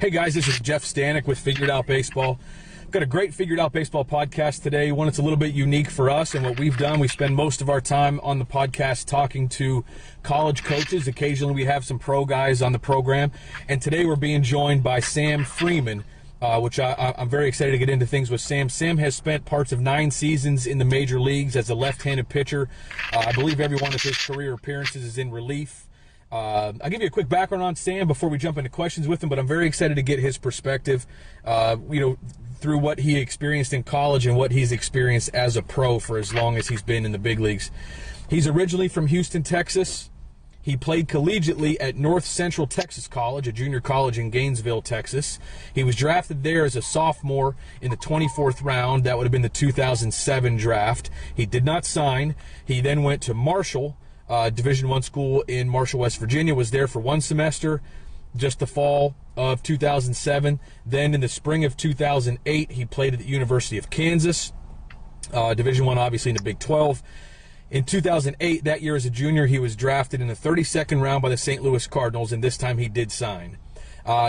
Hey guys, this is Jeff Stanek with Figured Out Baseball. Got a great Figured Out Baseball podcast today, one that's a little bit unique for us and what we've done. We spend most of our time on the podcast talking to college coaches. Occasionally we have some pro guys on the program. And today we're being joined by Sam Freeman, which I'm very excited to get into things with Sam. Sam has spent parts of 9 seasons in the major leagues as a left-handed pitcher. I believe every one of his career appearances is in relief. I'll give you a quick background on Sam before we jump into questions with him, but I'm very excited to get his perspective, through what he experienced in college and what he's experienced as a pro for as long as he's been in the big leagues. He's originally from Houston, Texas. He played collegiately at North Central Texas College, a junior college in Gainesville, Texas. He was drafted there as a sophomore in the 24th round. That would have been the 2007 draft. He did not sign. He then went to Marshall, Division I school in Marshall, West Virginia, was there for 1 semester, just the fall of 2007. Then in the spring of 2008, he played at the University of Kansas, Division I, obviously in the Big 12. In 2008, that year as a junior, he was drafted in the 32nd round by the St. Louis Cardinals, and this time he did sign.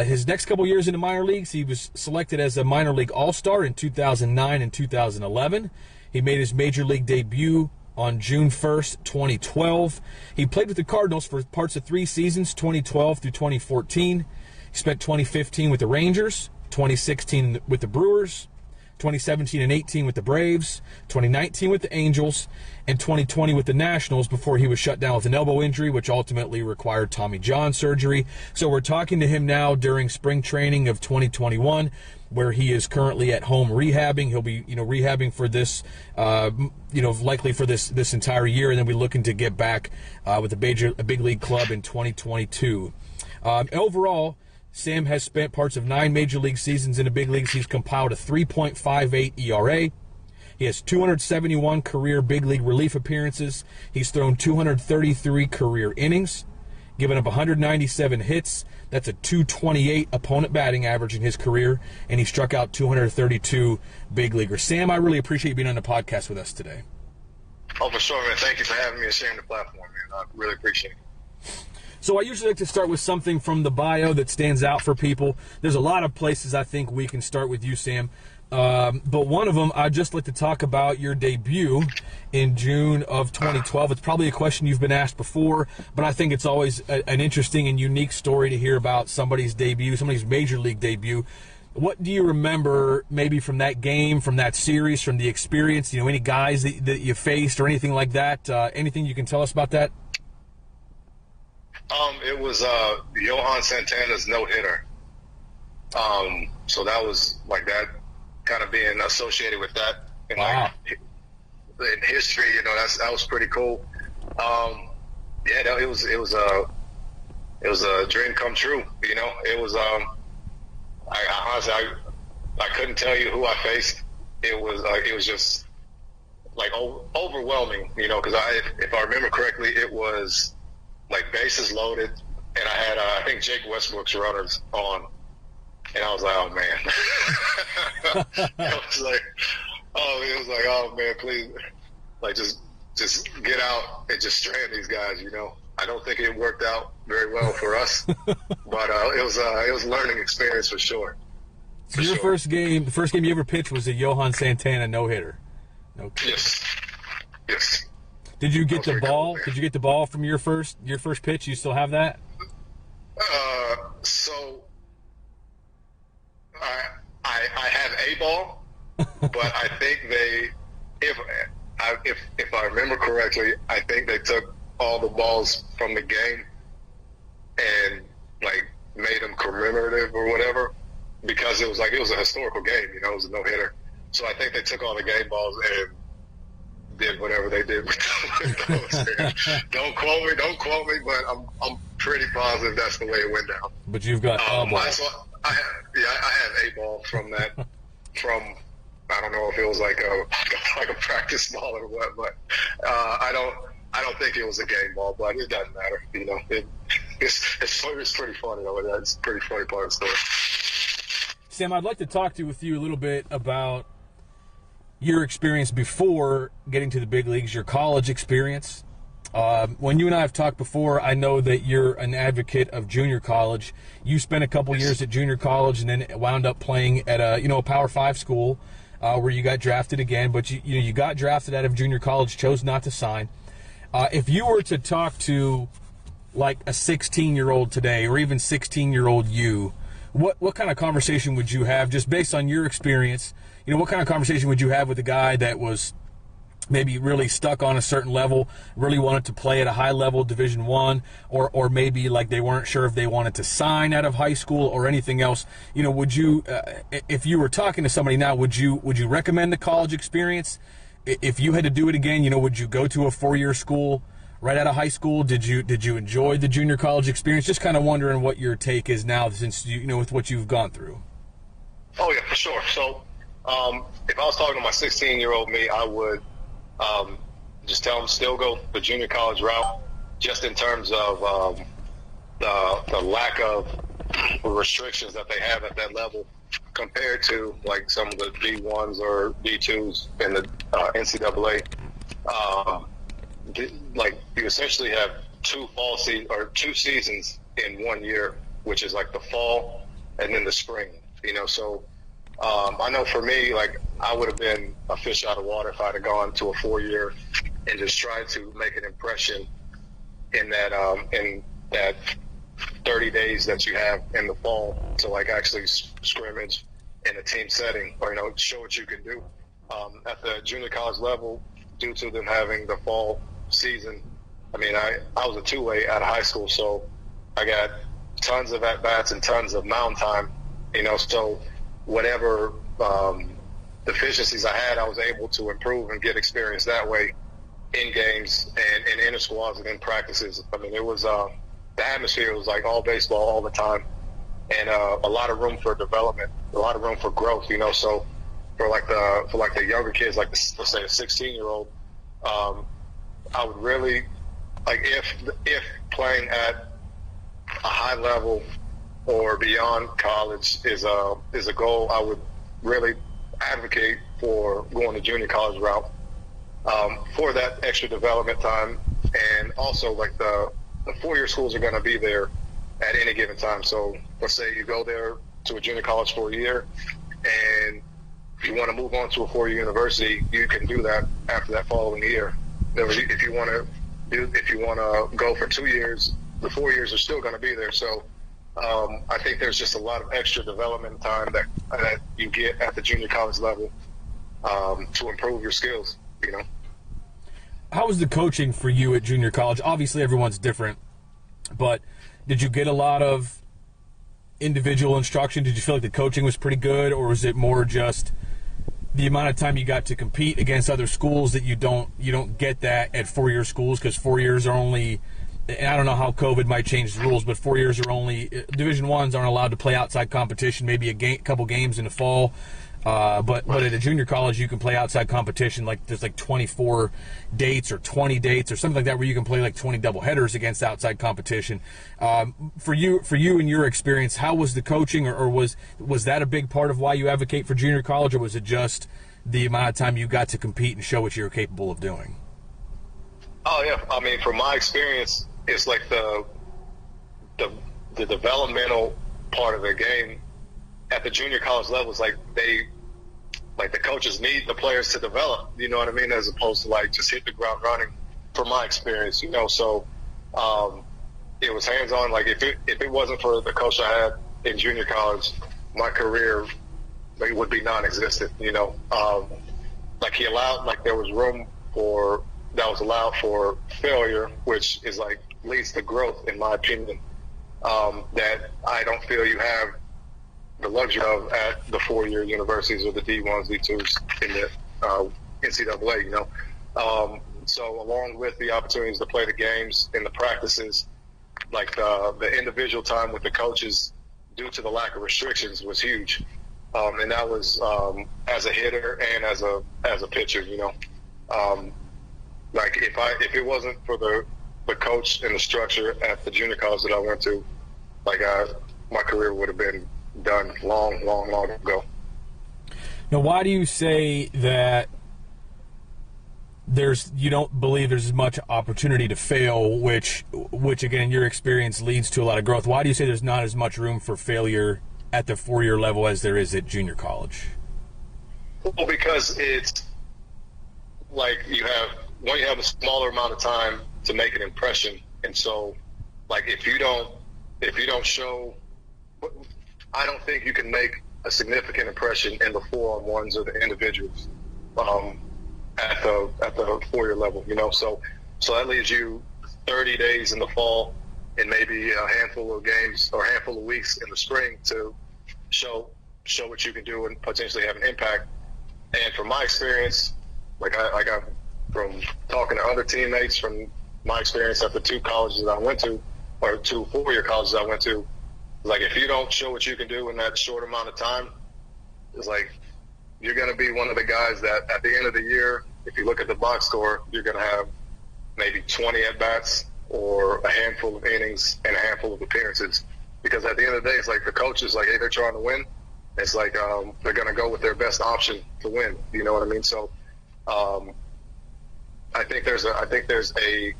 His next couple years in the minor leagues, he was selected as a minor league all-star in 2009 and 2011. He made his major league debut on June 1st, 2012. He played with the Cardinals for parts of 3 seasons, 2012 through 2014. He spent 2015 with the Rangers, 2016 with the Brewers, 2017 and 18 with the Braves, 2019 with the Angels, and 2020 with the Nationals before he was shut down with an elbow injury, which ultimately required Tommy John surgery. So we're talking to him now during spring training of 2021, where he is currently at home rehabbing. He'll be, rehabbing for this, likely for this entire year, and then we're looking to get back with a big league club in 2022. Overall, Sam has spent parts of 9 major league seasons in the big leagues. He's compiled a 3.58 ERA. He has 271 career big league relief appearances. He's thrown 233 career innings, given up 197 hits. That's a 228 opponent batting average in his career, and he struck out 232 big leaguers. Sam, I really appreciate you being on the podcast with us today. Oh, for sure, man. Thank you for having me and sharing the platform, man. I really appreciate it. So I usually like to start with something from the bio that stands out for people. There's a lot of places I think we can start with you, Sam. But one of them, I'd just like to talk about your debut in June of 2012. It's probably a question you've been asked before, but I think it's always an interesting and unique story to hear about somebody's debut, somebody's major league debut. What do you remember maybe from that game, from that series, from the experience, any guys that you faced or anything like that? Anything you can tell us about that? It was Johan Santana's no-hitter. So that was like that, kind of being associated with that in, wow. In history. That was pretty cool. It was a dream come true. It was. I honestly I couldn't tell you who I faced. It was just like overwhelming. Because if I remember correctly, it was like bases loaded, and I had I think Jake Westbrook's runners on, and I was like, oh man. It was like, oh man, please, like just get out and just strand these guys. I don't think it worked out very well for us, but it was a learning experience for sure. So the first game you ever pitched was a Johan Santana no-hitter. Okay. Yes. Did you get the ball? Cool, did you get the ball from your first pitch? You still have that? So I have a ball, but I think if I remember correctly, I think they took all the balls from the game and like made them commemorative or whatever, because it was a historical game. It was a no-hitter. So I think they took all the game balls and did whatever they did with those. Don't quote me, but I'm pretty positive that's the way it went down. But you've got a ball. I have a ball from that. I don't know if it was like a practice ball or what, but I don't think it was a game ball, but it doesn't matter. It's pretty funny though. That's a pretty funny part of the story. Sam, I'd like to talk with you a little bit about your experience before getting to the big leagues, your college experience. When you and I have talked before, I know that you're an advocate of junior college. You spent a couple years at junior college and then wound up playing at a Power 5 school where you got drafted again. But you got drafted out of junior college, chose not to sign. If you were to talk to like a 16-year-old today, or even 16-year-old you, what kind of conversation would you have, just based on your experience? What kind of conversation would you have with a guy that was maybe really stuck on a certain level, really wanted to play at a high level, Division I, or maybe like they weren't sure if they wanted to sign out of high school or anything else? Would you, if you were talking to somebody now, would you recommend the college experience? If you had to do it again, would you go to a 4-year school right out of high school? Did you enjoy the junior college experience? Just kind of wondering what your take is now, since with what you've gone through. Oh yeah, for sure. So if I was talking to my 16-year-old me, I would just tell him still go the junior college route, just in terms of the lack of restrictions that they have at that level compared to like some of the D1s or D2s in the NCAA. Like you essentially have two seasons in 1 year, which is like the fall and then the spring. So I know for me, like I would have been a fish out of water if I'd have gone to a 4-year and just tried to make an impression in that 30 days that you have in the fall to like actually scrimmage in a team setting, or show what you can do. At the junior college level, due to them having the fall season, I mean, I was a two-way out of high school, so I got tons of at-bats and tons of mound time, so whatever deficiencies I had, I was able to improve and get experience that way in games and in inter squads and in practices. I mean, it was the atmosphere was like all baseball all the time, and a lot of room for development, a lot of room for growth. So for the younger kids, like let's say a 16-year-old, I would really like if playing at a high level or beyond college is a goal, I would really advocate for going the junior college route for that extra development time, and also like the 4-year schools are going to be there at any given time. So let's say you go there to a junior college for a year, and you want to move on to a 4-year university, you can do that after that following year. If you want to go for 2 years, the 4 years are still going to be there. So I think there's just a lot of extra development time that you get at the junior college level to improve your skills. How was the coaching for you at junior college? Obviously, everyone's different, but did you get a lot of individual instruction? Did you feel like the coaching was pretty good, or was it more just the amount of time you got to compete against other schools that you don't get that at 4-year schools, because 4 years are only, and I don't know how COVID might change the rules, but 4 years are only, Division I's aren't allowed to play outside competition, maybe a couple games in the fall. But at a junior college, you can play outside competition. Like there's like 24 dates or 20 dates or something like that, where you can play like 20 doubleheaders against outside competition. For you and your experience, how was the coaching, or was that a big part of why you advocate for junior college, or was it just the amount of time you got to compete and show what you were capable of doing? Oh yeah, I mean, from my experience, it's like the developmental part of the game at the junior college level is like the coaches need the players to develop, you know what I mean, as opposed to like just hit the ground running, from my experience, so it was hands-on. Like if it wasn't for the coach I had in junior college, my career would be non-existent, like he allowed, like there was room that was allowed for failure, which is like leads to growth, in my opinion, that I don't feel you have the luxury of at the 4-year universities or the D1s, D2s in the NCAA, So along with the opportunities to play the games and the practices, like the individual time with the coaches due to the lack of restrictions was huge. And that was as a hitter and as a pitcher, like if it wasn't for the coach and the structure at the junior college that I went to, like my career would have been done long ago. Now, why do you say that you don't believe there's as much opportunity to fail, which again, your experience leads to a lot of growth. Why do you say there's not as much room for failure at the 4-year level as there is at junior college? Well, because it's like you have a smaller amount of time to make an impression, and so like if you don't show, I don't think you can make a significant impression in the 4-on-1s or the individuals at the 4-year level, so that leaves you 30 days in the fall and maybe a handful of games or a handful of weeks in the spring to show what you can do and potentially have an impact. And from my experience, like I got from talking to other teammates, from my experience at the 2 colleges that I went to, or 2 4-year colleges I went to, like if you don't show what you can do in that short amount of time, it's like you're going to be one of the guys that at the end of the year, if you look at the box score, you're going to have maybe 20 at-bats or a handful of innings and a handful of appearances. Because at the end of the day, it's like the coaches, like, hey, they're trying to win. It's like they're going to go with their best option to win. You know what I mean? So I think there's a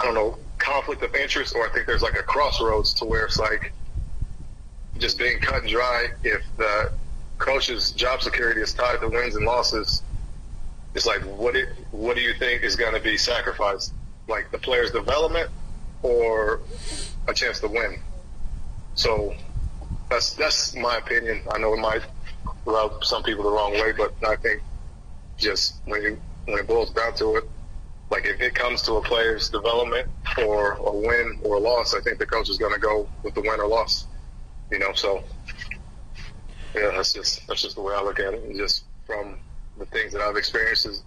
I don't know, conflict of interest, or I think there's like a crossroads to where it's like just being cut and dry. If the coach's job security is tied to wins and losses, it's like what do you think is going to be sacrificed? Like the player's development or a chance to win? So that's my opinion. I know it might rub some people the wrong way, but I think just when it boils down to it, like if it comes to a player's development or a win or a loss, I think the coach is going to go with the win or loss. So yeah, that's just the way I look at it, and just from the things that I've experienced,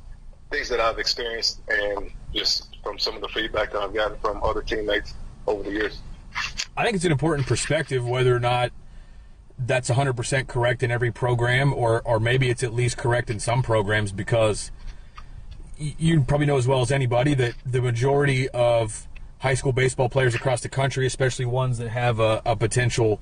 and just from some of the feedback that I've gotten from other teammates over the years. I think it's an important perspective, whether or not that's 100% correct in every program, or maybe it's at least correct in some programs, because you probably know as well as anybody that the majority of high school baseball players across the country, especially ones that have a potential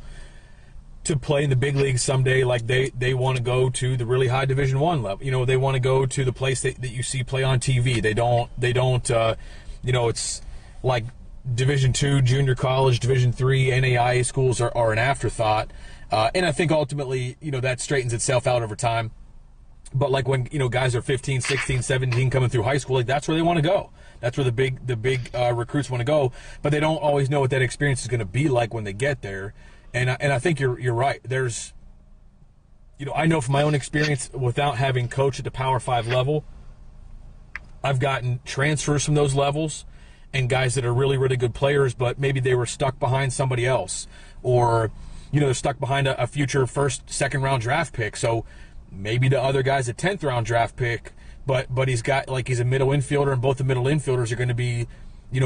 to play in the big leagues someday, like they want to go to the really high Division I level. They want to go to the place that you see play on TV. They don't it's like Division II, junior college, Division III, NAIA schools are an afterthought. And I think ultimately, that straightens itself out over time. But like when, guys are 15, 16, 17 coming through high school, like that's where they want to go. That's where the big recruits want to go. But they don't always know what that experience is going to be like when they get there. And I think you're right. There's, I know from my own experience, without having coached at the Power 5 level, I've gotten transfers from those levels and guys that are really, really good players, but maybe they were stuck behind somebody else, or, they're stuck behind a future first, second round draft pick. So maybe the other guy's a 10th round draft pick, but he's a middle infielder, and both the middle infielders are going to be,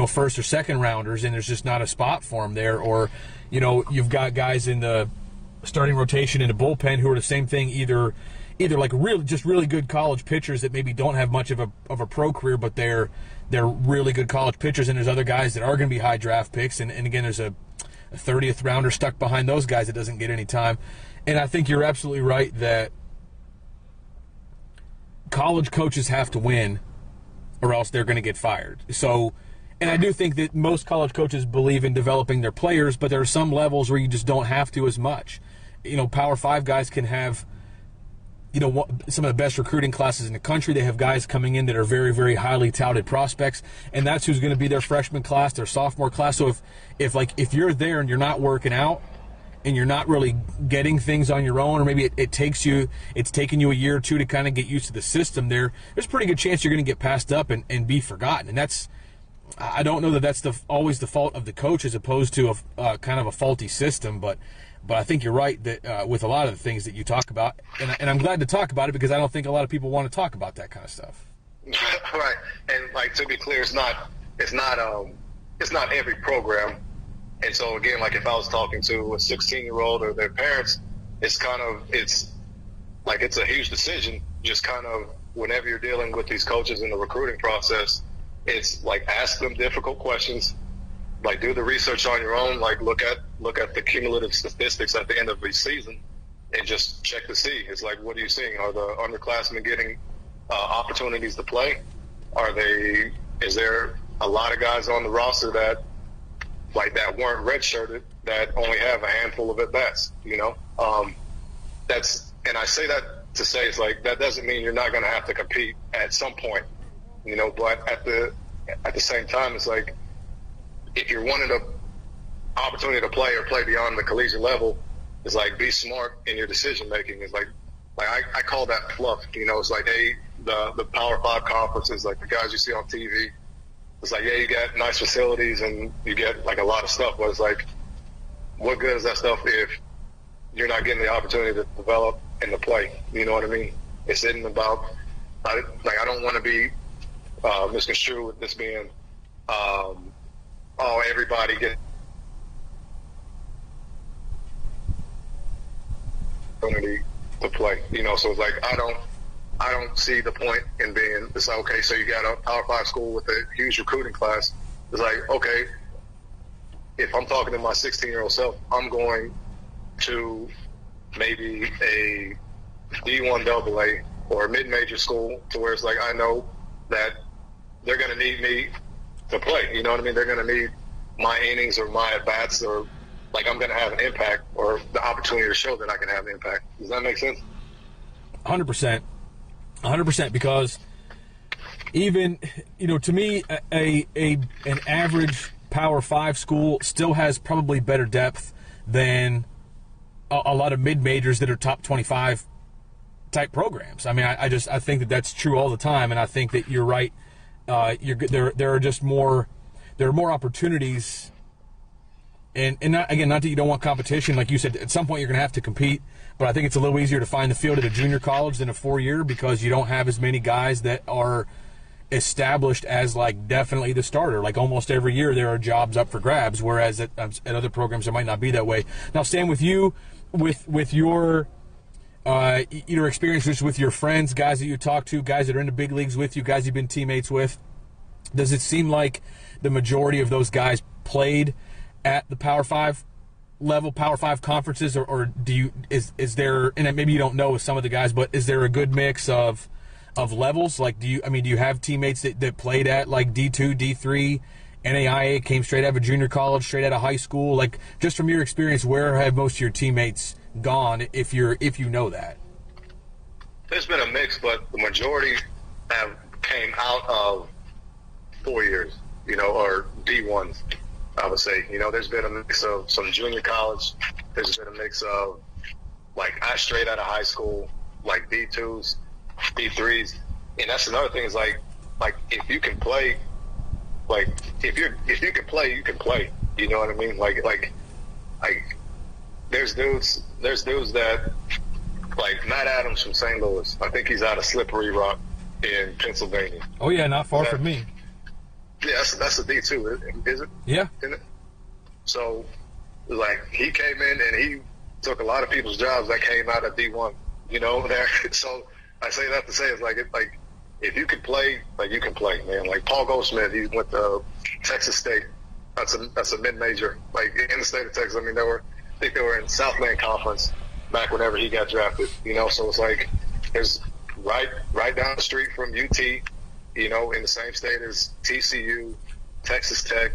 first or second rounders, and there's just not a spot for them there. Or, you've got guys in the starting rotation in the bullpen who are the same thing, either like really good college pitchers that maybe don't have much of a pro career, but they're really good college pitchers, and there's other guys that are going to be high draft picks, and again, there's a 30th rounder stuck behind those guys that doesn't get any time. And I think you're absolutely right that college coaches have to win or else they're going to get fired. So, and I do think that most college coaches believe in developing their players, but there are some levels where you just don't have to as much. Power 5 guys can have, some of the best recruiting classes in the country. They have guys coming in that are very, very highly touted prospects, and that's who's going to be their freshman class, their sophomore class. So if you're there and you're not working out, and you're not really getting things on your own, or maybe it's taken you a year or two to kind of get used to the system, there's a pretty good chance you're going to get passed up and be forgotten. And I don't know that that's always the fault of the coach as opposed to a kind of a faulty system, but I think you're right that with a lot of the things that you talk about, and I'm glad to talk about it, because I don't think a lot of people want to talk about that kind of stuff. Right, and like, to be clear, it's not every program. And so again, like if I was talking to a 16-year-old or their parents, it's a huge decision. Just kind of whenever you're dealing with these coaches in the recruiting process, it's like ask them difficult questions, like do the research on your own, like look at the cumulative statistics at the end of each season, and just check to see. It's like, what are you seeing? Are the underclassmen getting opportunities to play? Is there a lot of guys on the roster that weren't redshirted that only have a handful of at bats? And I say that to say it's like that doesn't mean you're not going to have to compete at some point, But at the same time, it's like if you're wanting an opportunity to play or play beyond the collegiate level, it's like be smart in your decision making. It's like I call that fluff. It's like, hey, the Power 5 conferences, like the guys you see on TV. It's like, yeah, you got nice facilities and you get like a lot of stuff, but it's like, what good is that stuff if you're not getting the opportunity to develop and to play? You know what I mean? It's isn't about I don't want to be misconstrued with this being everybody get opportunity to play. So it's like I don't see the point in being. It's like, okay, so you got a Power 5 school with a huge recruiting class. It's like, okay, if I'm talking to my 16-year-old self, I'm going to maybe a D1 AA or a mid-major school to where it's like I know that they're going to need me to play. You know what I mean? They're going to need my innings or my at-bats, or like I'm going to have an impact or the opportunity to show that I can have an impact. Does that make sense? 100%. 100%, because even, to me, an average Power 5 school still has probably better depth than a lot of mid-majors that are top 25 type programs. I mean, I think that that's true all the time, and I think that you're right. There are more opportunities, and not that you don't want competition. Like you said, at some point you're going to have to compete, but I think it's a little easier to find the field at a junior college than a 4-year because you don't have as many guys that are established as like definitely the starter. Like almost every year there are jobs up for grabs, whereas at other programs it might not be that way. Now, Stan, with you, with your experiences with your friends, guys that you talk to, guys that are in the big leagues with you, guys you've been teammates with, does it seem like the majority of those guys played at the Power 5 level, Power 5 conferences, or is there, and maybe you don't know with some of the guys, but is there a good mix of levels? Like, do you have teammates that played at like D2, D3, NAIA, came straight out of a junior college, straight out of high school? Like, just from your experience, where have most of your teammates gone, if you know that? There's been a mix, but the majority have came out of 4 years, or D1s, I would say. There's been a mix of some junior college. There's been a mix of like straight out of high school, like D2s, D3s, and that's another thing is like if you can play, like if you can play, you can play. You know what I mean? Like there's dudes that like Matt Adams from St. Louis. I think he's out of Slippery Rock in Pennsylvania. Oh yeah, not far from me. Yeah, that's a D2, is it? Yeah. Isn't it? So, like, he came in and he took a lot of people's jobs that came out of D1, there. So, I say that to say it's like if you can play, like, you can play, man. Like, Paul Goldsmith, he went to Texas State. That's a mid-major. Like, in the state of Texas, I mean, I think they were in Southland Conference back whenever he got drafted, So, it's like, there's right down the street from UT, in the same state as TCU, Texas Tech,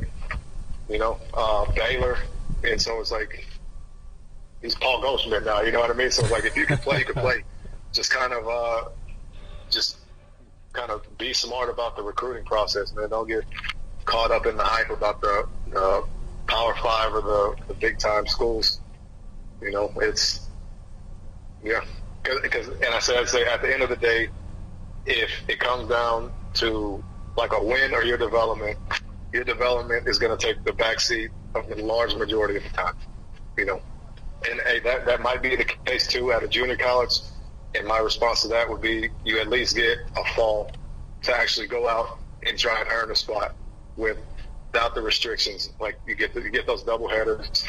Baylor. And so it's like, he's Paul Goldschmidt now, you know what I mean? So it's like, if you can play, you can play. Just kind of be smart about the recruiting process, man. Don't get caught up in the hype about the Power 5 or the big-time schools. It's, yeah. Because, and I say at the end of the day, if it comes down to like a win or your development is going to take the backseat of the large majority of the time, And hey, that might be the case too at a junior college. And my response to that would be, you at least get a fall to actually go out and try and earn a spot without the restrictions. Like you get those double headers,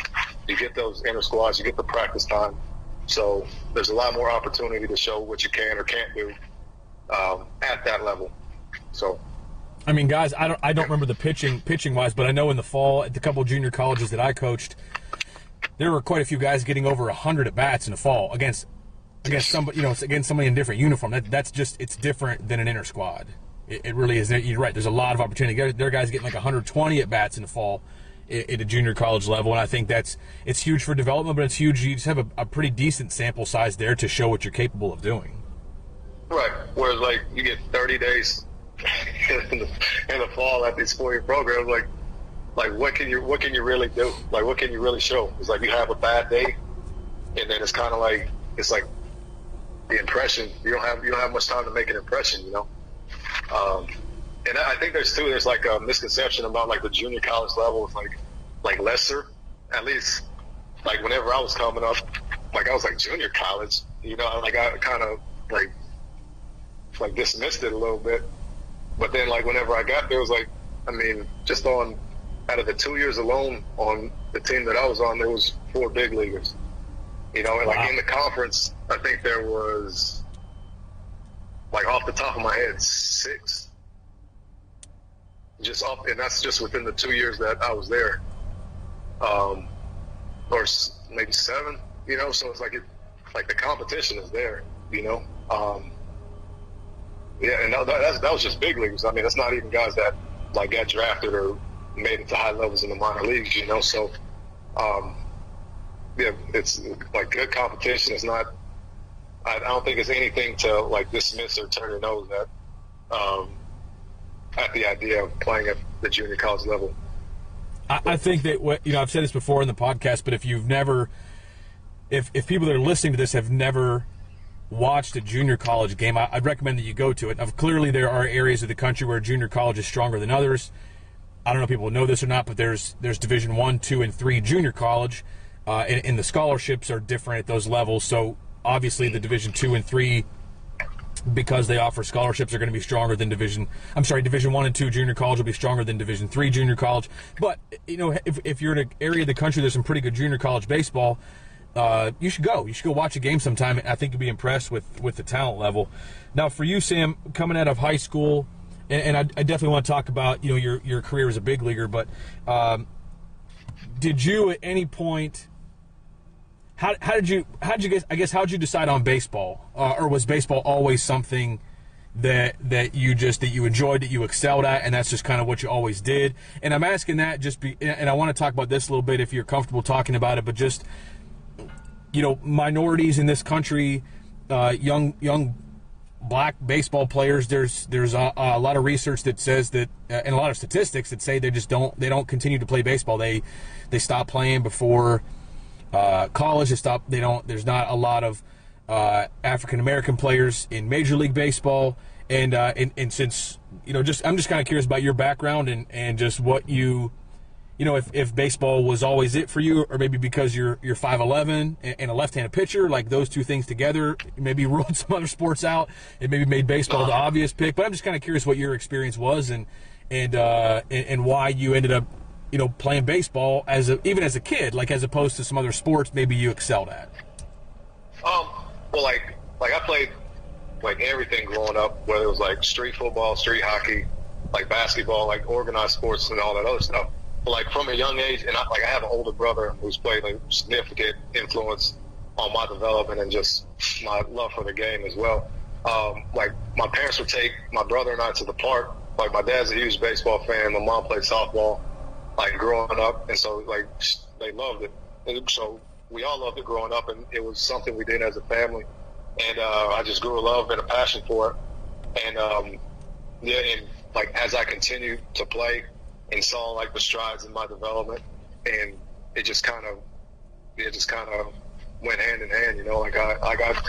you get those inter squads, you get the practice time. So there's a lot more opportunity to show what you can or can't do at that level. So, I mean, guys, I don't remember the pitching wise, but I know in the fall at the couple of junior colleges that I coached, there were quite a few guys getting over 100 at bats in the fall against against somebody, against somebody in a different uniform. That's just, it's different than an inter squad. It really is. You're right. There's a lot of opportunity. There are guys getting like 120 at bats in the fall at a junior college level, and I think it's huge for development, but it's huge. You just have a pretty decent sample size there to show what you're capable of doing. Right. Whereas like you get 30 days in the fall at these 4-year programs, like what can you really do? Like what can you really show? It's like you have a bad day, and then it's kind of like the impression. You don't have much time to make an impression, And I think there's like a misconception about like the junior college level is like lesser. At least like whenever I was coming up, like I was like junior college, like I kind of like dismissed it a little bit. But then like whenever I got there, it was like, I mean, just out of the 2 years alone on the team that I was on, there was 4 big leaguers. And like in the conference, I think there was, like off the top of my head, 6. And that's just within the 2 years that I was there, or maybe 7. So it's like the competition is there. Yeah, and that was just big leaguers. I mean, that's not even guys that like got drafted or made it to high levels in the minor leagues. So yeah, it's like good competition. It's not. I don't think it's anything to like dismiss or turn your nose at the idea of playing at the junior college level. I think that I've said this before in the podcast, but if people that are listening to this have never watched a junior college game, I'd recommend that you go to it. Clearly, there are areas of the country where junior college is stronger than others. I don't know if people know this or not, but there's Division 1, 2, and 3 junior college, and the scholarships are different at those levels. So obviously, the Division 2 and 3, because they offer scholarships, are going to be stronger than Division 1 and 2 junior college will be stronger than Division 3 junior college. But if you're in an area of the country there's some pretty good junior college baseball, you should go. You should go watch a game sometime. I think you'll be impressed with the talent level. Now, for you, Sam, coming out of high school, and I definitely want to talk about your career as a big leaguer. But did you at any point? How did you decide on baseball, or was baseball always something that you enjoyed, that you excelled at, and that's just kind of what you always did? And I'm asking that and I want to talk about this a little bit if you're comfortable talking about it, but just. Minorities in this country, young black baseball players. There's a lot of research that says that, and a lot of statistics that say they don't continue to play baseball. They stop playing before college. There's not a lot of African American players in Major League Baseball. And since I'm just kind of curious about your background and just what you. If baseball was always it for you, or maybe because you're 5'11" and a left-handed pitcher, like those two things together, maybe ruled some other sports out. It maybe made baseball the obvious pick. But I'm just kind of curious what your experience was and why you ended up, playing baseball even as a kid, like as opposed to some other sports maybe you excelled at. Well, like I played like everything growing up, whether it was like street football, street hockey, like basketball, like organized sports and all that other stuff. Like from a young age, and I have an older brother who's played a significant influence on my development and just my love for the game as well. Like my parents would take my brother and I to the park. Like my dad's a huge baseball fan. My mom played softball, like growing up, and so like they loved it. And so we all loved it growing up, and it was something we did as a family. And I just grew a love and a passion for it. And and like as I continued to play. And saw like the strides in my development, and it just kind of went hand in hand. Like I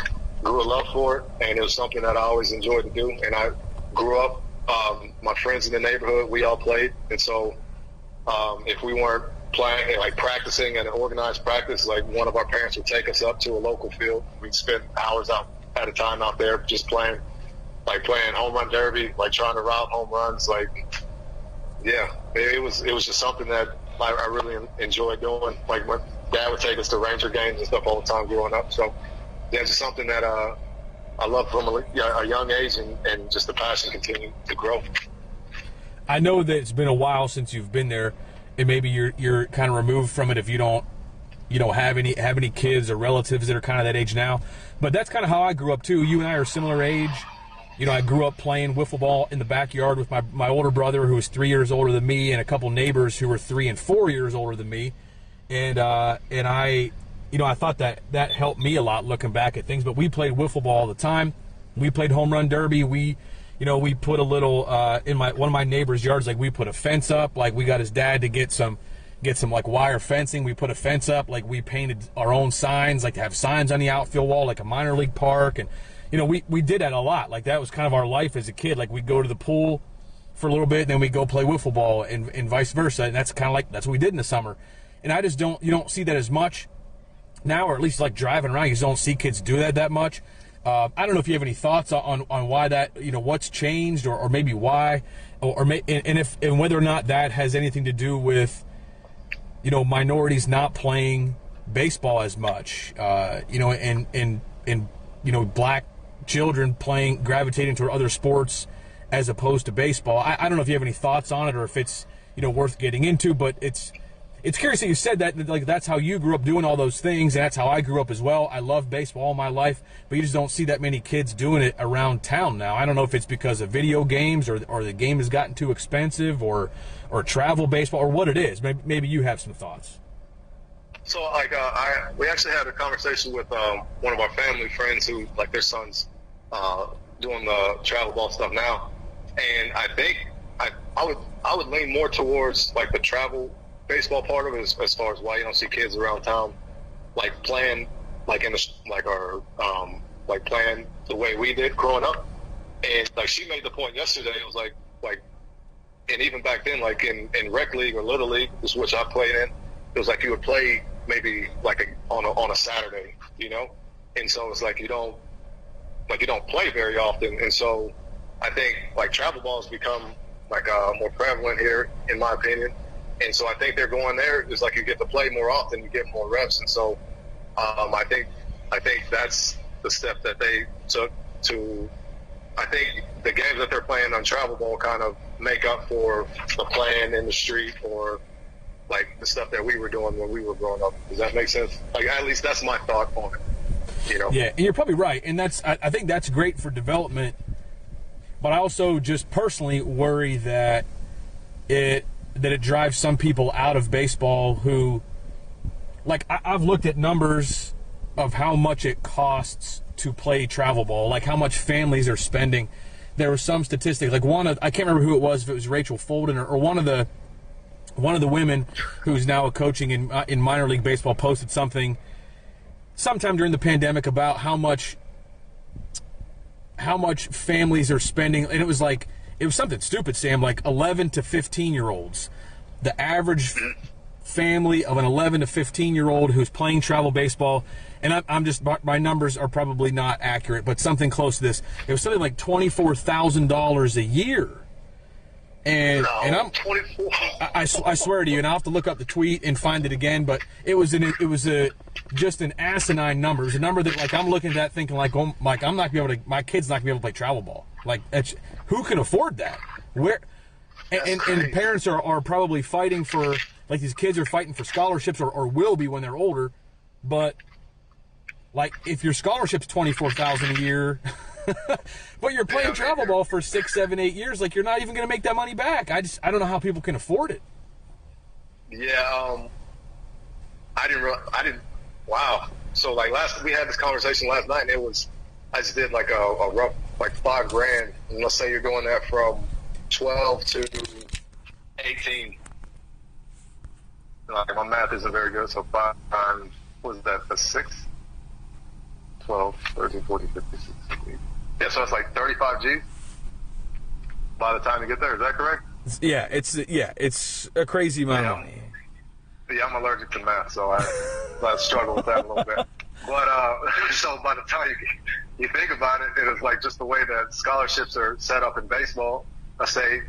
grew a love for it, and it was something that I always enjoyed to do. And I grew up, my friends in the neighborhood, we all played, and so if we weren't playing, like practicing and an organized practice, like one of our parents would take us up to a local field. We'd spend hours out at a time out there just playing home run derby, like trying to route home runs, like. Yeah, it was just something that I really enjoyed doing. Like my dad would take us to Ranger games and stuff all the time growing up. So yeah, it's just something that I loved from a young age, and just the passion continued to grow. I know that it's been a while since you've been there, and maybe you're kind of removed from it if you don't have any kids or relatives that are kind of that age now. But that's kind of how I grew up too. You and I are similar age. I grew up playing wiffle ball in the backyard with my older brother, who was 3 years older than me, and a couple neighbors who were 3 and 4 years older than me. And I thought that helped me a lot looking back at things. But we played wiffle ball all the time. We played home run derby. We put a little in one of my neighbors' yards. Like, we put a fence up. Like, we got his dad to get some like wire fencing. We put a fence up. Like, we painted our own signs, like to have signs on the outfield wall, like a minor league park. And we did that a lot. Like, that was kind of our life as a kid. Like, we'd go to the pool for a little bit, and then we'd go play wiffle ball, and vice versa. And that's kind of like, that's what we did in the summer. And I just you don't see that as much now, or at least like driving around, you just don't see kids do that much. I don't know if you have any thoughts on why that, what's changed, or maybe why, and whether or not that has anything to do with, minorities not playing baseball as much, and black children gravitating toward other sports as opposed to baseball. I don't know if you have any thoughts on it, or if it's, worth getting into, but it's curious that you said that, like, that's how you grew up doing all those things, and that's how I grew up as well. I love baseball all my life, but you just don't see that many kids doing it around town now. I don't know if it's because of video games, or the game has gotten too expensive, or travel baseball, or what it is. Maybe you have some thoughts. So, like, we actually had a conversation with one of our family friends who, like, their son's doing the travel ball stuff now, and I think I would lean more towards, like, the travel baseball part of it, as far as why you don't see kids around town like playing like playing the way we did growing up. And like, she made the point yesterday, it was like and even back then, like in rec league or little league, which I played in, it was like you would play maybe like on a Saturday, and so it's like you don't play very often. And so I think like travel ball has become like more prevalent here, in my opinion. And so I think they're going there. It's like you get to play more often, you get more reps. And so I think that's the step that they took to. I think the games that they're playing on travel ball kind of make up for the playing in the street, or like the stuff that we were doing when we were growing up. Does that make sense? Like, at least that's my thought on it. Yeah, and you're probably right. And I think that's great for development. But I also just personally worry that it drives some people out of baseball who, like, I've looked at numbers of how much it costs to play travel ball, like how much families are spending. There was some statistic, like I can't remember who it was, if it was Rachel Folden or one of the women who's now coaching in minor league baseball, posted something sometime during the pandemic about how much families are spending, and it was something stupid, Sam, like 11 to 15-year-olds. The average family of an 11 to 15-year-old who's playing travel baseball, and I'm just, my numbers are probably not accurate, but something close to this. It was something like $24,000 a year. And I'm 24. I swear to you, and I'll have to look up the tweet and find it again, but it was just an asinine number. It was a number that, like, I'm looking at that thinking, like, oh, like, I'm not gonna be able to, my kid's not gonna be able to play travel ball. Like, who can afford that? And parents are probably fighting for, like, these kids are fighting for scholarships, or will be when they're older. But, like, if your scholarship's $24,000 a year, but you're playing travel ball for 6, 7, 8 years, like, you're not even going to make that money back. I don't know how people can afford it. Yeah, I didn't. Wow. So, like, we had this conversation last night, and I just did like a rough, like, $5,000, and let's say you're doing that from 12 to 18. Like, my math isn't very good, so 5 times, what is that, the 6? 12, 13, 14, 15, 16. Yeah, so it's like 35 G's by the time you get there. Is that correct? Yeah, it's a crazy amount of money. Yeah, I'm allergic to math, so I struggle with that a little bit. But so by the time you think about it, it's like just the way that scholarships are set up in baseball. Let's say,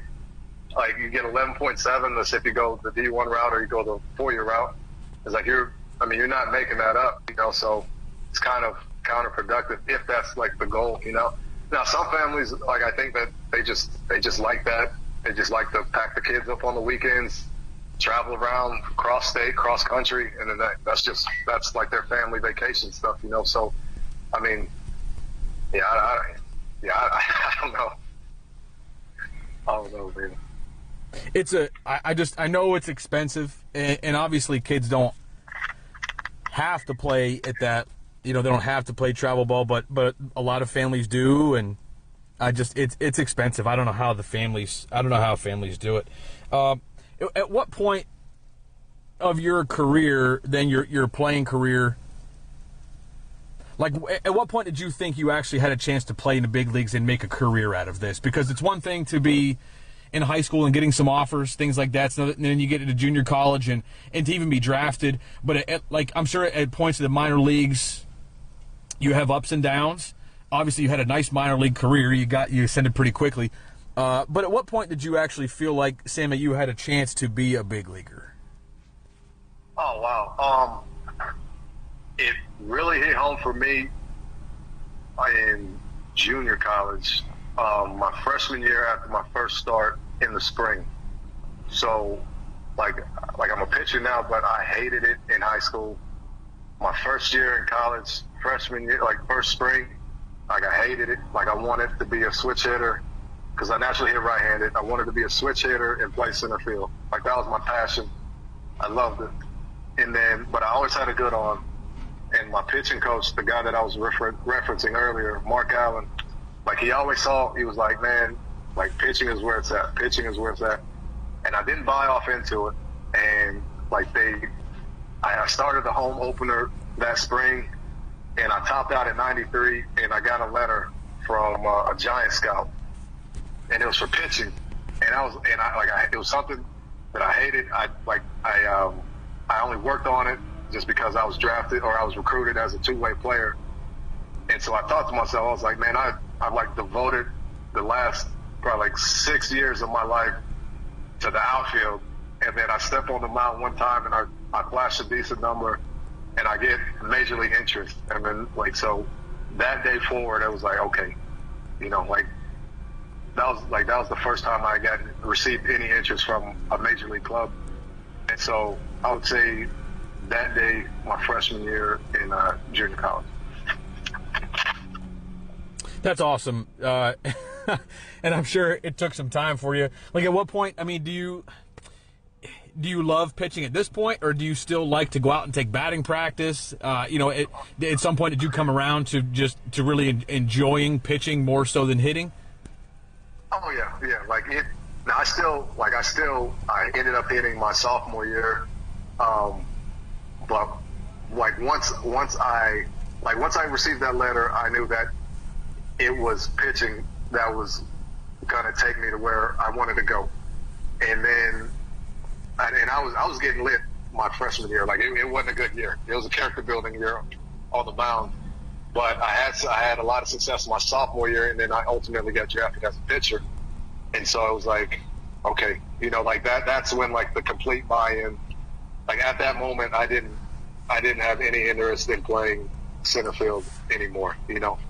like, you get 11.7. Let's say if you go the D1 route or you go the 4-year route, it's like you're not making that up, So it's kind of counterproductive if that's like the goal, Now some families, like, I think that they just like that. They just like to pack the kids up on the weekends, travel around, cross state, cross country, and then that's like their family vacation stuff, you know. So, I mean, I don't know. I don't know, man. I know it's expensive, and obviously kids don't have to play at that, they don't have to play travel ball, but a lot of families do, and it's expensive. I don't know how families do it. At what point of your career, then your playing career, like at what point did you think you actually had a chance to play in the big leagues and make a career out of this? Because it's one thing to be in high school and getting some offers, things like that, so then you get into junior college and to even be drafted. But I'm sure at points of the minor leagues, you have ups and downs. Obviously, you had a nice minor league career. You ascended pretty quickly. But at what point did you actually feel like, Sam, that you had a chance to be a big leaguer? Oh, wow. It really hit home for me in junior college, my freshman year after my first start in the spring. So, like I'm a pitcher now, but I hated it in high school. My first year in college, freshman year, like first spring, like I hated it. Like I wanted to be a switch hitter because I naturally hit right-handed. I wanted to be a switch hitter and play center field. Like that was my passion. I loved it. But I always had a good arm. And my pitching coach, the guy that I was referencing earlier, Mark Allen, like he always he was like, man, like pitching is where it's at. Pitching is where it's at. And I didn't buy off into it. And like I started the home opener that spring, and I topped out at 93, and I got a letter from a Giant scout, and it was for pitching. And it was something that I hated. I only worked on it just because I was drafted or I was recruited as a two-way player. And so I thought to myself, I was like, man, I've like devoted the last probably like 6 years of my life to the outfield. And then I step on the mound one time and I flash a decent number and I get major league interest. And then so that day forward, it was like, okay, that was the first time I received any interest from a major league club. And so I would say that day, my freshman year in junior college. That's awesome. And I'm sure it took some time for you. Like at what point, I mean, do you love pitching at this point, or do you still like to go out and take batting practice? At some point, did you come around to really enjoying pitching more so than hitting? Oh yeah. I ended up hitting my sophomore year, but once I received that letter, I knew that it was pitching that was gonna take me to where I wanted to go, and then. And I was getting lit my freshman year. Like it wasn't a good year. It was a character building year on the mound. But I had a lot of success my sophomore year, and then I ultimately got drafted as a pitcher. And so I was like, okay, that's when like the complete buy-in. Like at that moment, I didn't have any interest in playing center field anymore. Because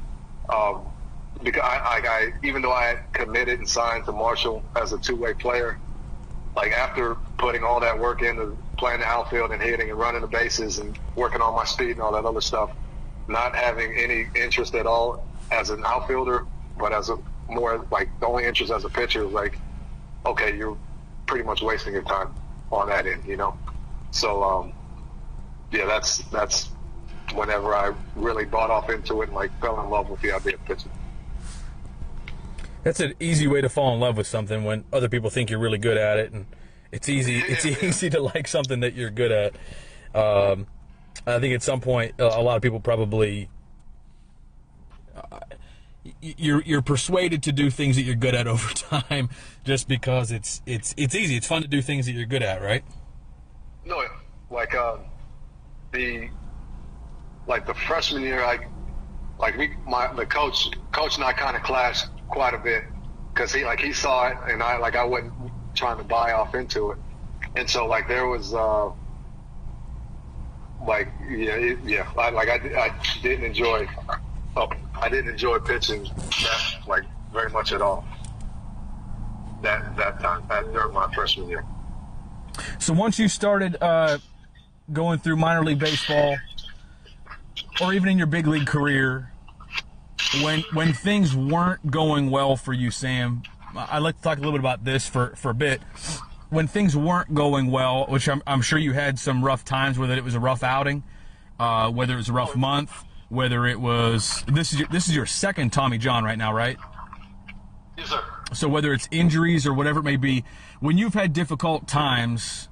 I even though I had committed and signed to Marshall as a two-way player. Like after putting all that work into playing the outfield and hitting and running the bases and working on my speed and all that other stuff, not having any interest at all as an outfielder, but as more like the only interest as a pitcher was like, okay, you're pretty much wasting your time on that end, So, that's whenever I really bought off into it and like fell in love with the idea of pitching. That's an easy way to fall in love with something when other people think you're really good at it, and it's easy. It's easy to like something that you're good at. I think at some point, a lot of people probably you're persuaded to do things that you're good at over time, just because it's easy. It's fun to do things that you're good at, right? No, the freshman year, the coach and I kind of clashed quite a bit because he saw it and I wasn't trying to buy off into it, and so there was I didn't enjoy pitching that very much at all that time during my freshman year. So once you started going through minor league baseball, or even in your big league career, when things weren't going well for you, Sam, I'd like to talk a little bit about this for a bit. When things weren't going well, which I'm sure you had some rough times, whether it was a rough outing, whether it was a rough month, whether it was this is your second Tommy John right now, right? Yes, sir. So whether it's injuries or whatever it may be, when you've had difficult times,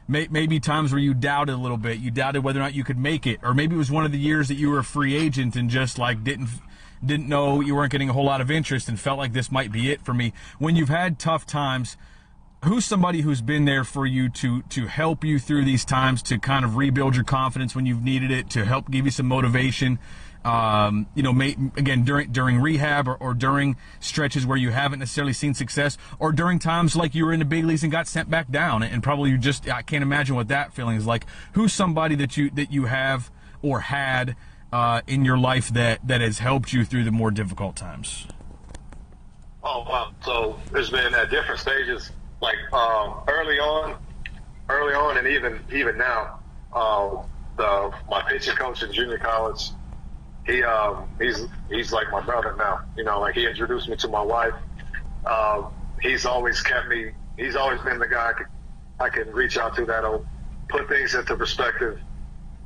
maybe times where you doubted a little bit, you doubted whether or not you could make it, or maybe it was one of the years that you were a free agent and just like didn't know, you weren't getting a whole lot of interest and felt like this might be it for me. When you've had tough times, who's somebody who's been there for you to help you through these times, to kind of rebuild your confidence when you've needed it, to help give you some motivation? Again, during rehab or during stretches where you haven't necessarily seen success, or during times like you were in the big leagues and got sent back down, and probably I can't imagine what that feeling is like. Who's somebody that you have or had in your life that has helped you through the more difficult times? Oh, wow. So there's been at different stages, like early on, and even now. My pitching coach in junior college, he's like my brother now. Like he introduced me to my wife. He's always been the guy I can reach out to that'll put things into perspective,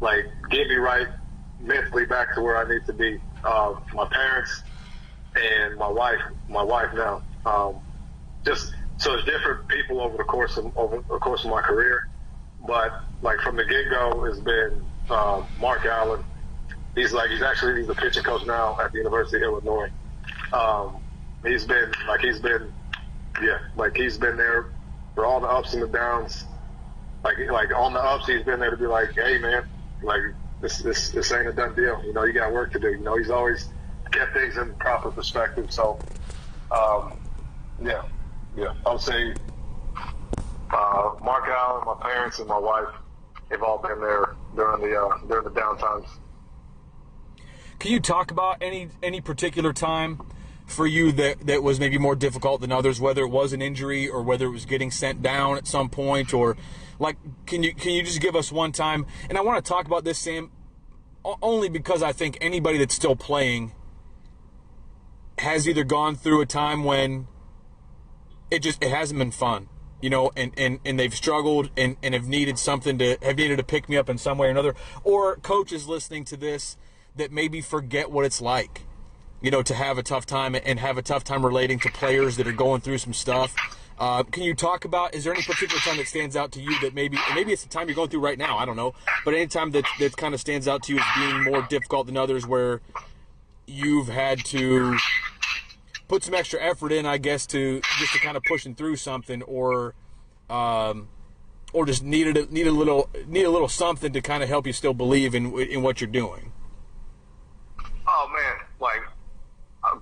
like get me right mentally back to where I need to be. My parents and my wife now. Just so it's different people over the course of my career, but like from the get-go, it's been Mark Allen. He's the pitching coach now at the University of Illinois. He's been there for all the ups and the downs. Like on the ups, he's been there to be like, hey man, like this ain't a done deal. You got work to do. He's always kept things in proper perspective. So, yeah. I would say Mark Allen, my parents, and my wife, they've all been there during the down times. Can you talk about any particular time for you that was maybe more difficult than others, whether it was an injury or whether it was getting sent down at some point, or like can you just give us one time? And I want to talk about this, Sam, only because I think anybody that's still playing has either gone through a time when it hasn't been fun, and they've struggled and have needed to pick me up in some way or another, or coaches listening to this that maybe forget what it's like, to have a tough time and have a tough time relating to players that are going through some stuff. Can you talk about, is there any particular time that stands out to you that maybe it's the time you're going through right now, I don't know, but any time that kind of stands out to you as being more difficult than others, where you've had to put some extra effort in, I guess, to kind of pushing through something, or just need a little something to kind of help you still believe in what you're doing? Oh man, like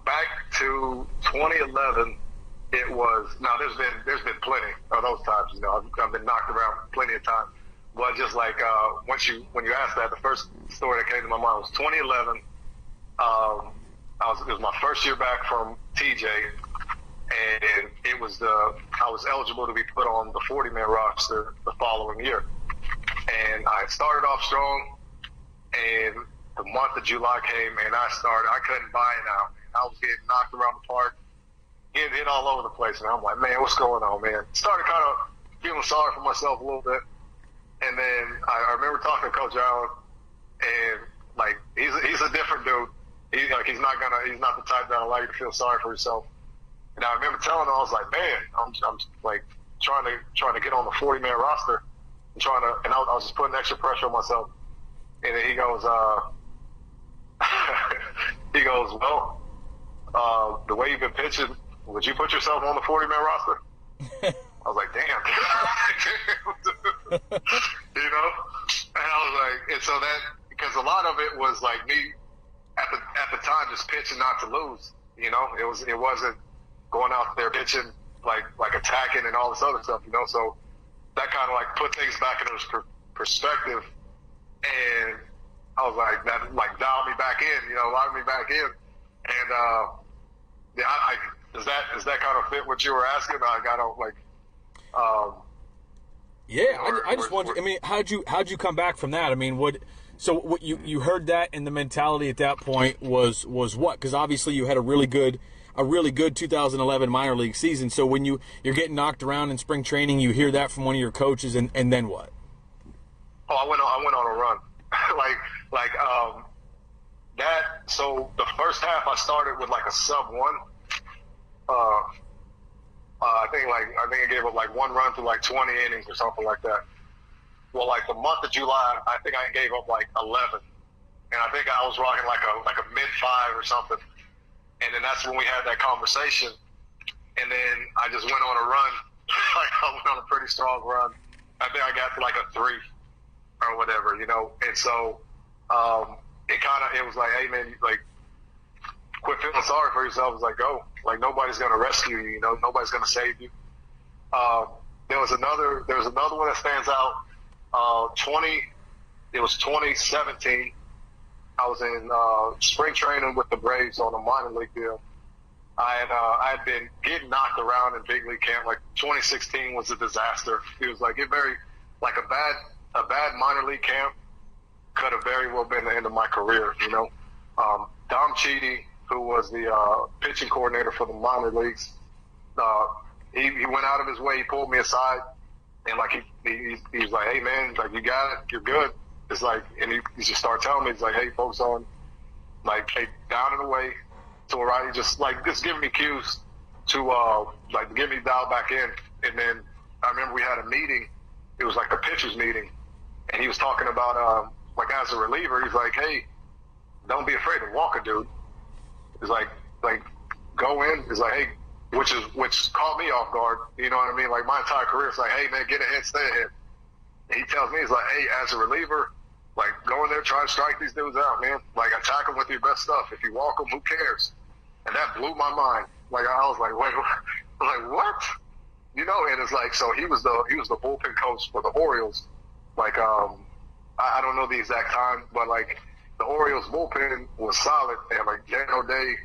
back to 2011, it was. Now there's been plenty of those times. I've been knocked around plenty of times. But just like when you asked that, the first story that came to my mind was 2011. It was my first year back from TJ, and I was eligible to be put on the 40-man roster the following year. And I started off strong, and the month of July came, and I couldn't buy it out. I was getting knocked around the park, getting hit all over the place, and I'm like, man, what's going on, man? Started kind of feeling sorry for myself a little bit, and then I remember talking to Coach Allen, and like he's a different dude. He's not the type that'll allow you to feel sorry for yourself. And I remember telling him, I was like, man, I'm like trying to get on the 40-man roster, and I was just putting extra pressure on myself. And then he goes, well, the way you've been pitching, would you put yourself on the 40-man roster? I was like, damn. And I was like, and so that, because a lot of it was like me at the time just pitching not to lose. It wasn't going out there pitching like attacking and all this other stuff. So that kind of like put things back into perspective, and I was like, that like dialed me back in, locked me back in, and does that kind of fit what you were asking? I got on like, Yeah, I just wonder. I mean, how'd you come back from that? I mean, what you heard that, and the mentality at that point was what? Because obviously you had a really good 2011 minor league season. So when you're getting knocked around in spring training, you hear that from one of your coaches, and then what? Oh, I went on a run, that. So the first half I started with like a sub-1. I think I gave up like 1 run through like 20 innings or something like that. Well, like the month of July, I think I gave up like 11, and I think I was rocking like a mid-5 or something. And then that's when we had that conversation, and then I just went on a run. Like I went on a pretty strong run. I think I got to like a 3 or whatever, And so it was like, hey man, like quit feeling sorry for yourself. It's like, go. Like nobody's gonna rescue you, nobody's gonna save you. There was another one that stands out. It was 2017. I was in spring training with the Braves on a minor league deal. I had been getting knocked around in big league camp. Like 2016 was a disaster. It was like a bad minor league camp could have very well been the end of my career. Dom Cheedy, who was the pitching coordinator for the minor leagues, he went out of his way. He pulled me aside, and like he was like, "Hey man, like you got it, you're good." It's like, and he just started telling me, he's like, "Hey, focus on, like, hey, down and away to a right." He just giving me cues to get me dialed back in. And then I remember we had a meeting. It was like a pitchers meeting, and he was talking about as a reliever, he's like, "Hey, don't be afraid to walk a dude." It's like go in. It's like, hey, which caught me off guard. You know what I mean? Like my entire career, it's like, hey man, get ahead, stay ahead. And he tells me, he's like, hey, as a reliever, like go in there, try to strike these dudes out, man. Like attack them with your best stuff. If you walk them, who cares? And that blew my mind. Like I was like, wait, I'm like what? And it's like, so he was the bullpen coach for the Orioles. Like I don't know the exact time, but like the Orioles bullpen was solid. They had like Dan O'Day,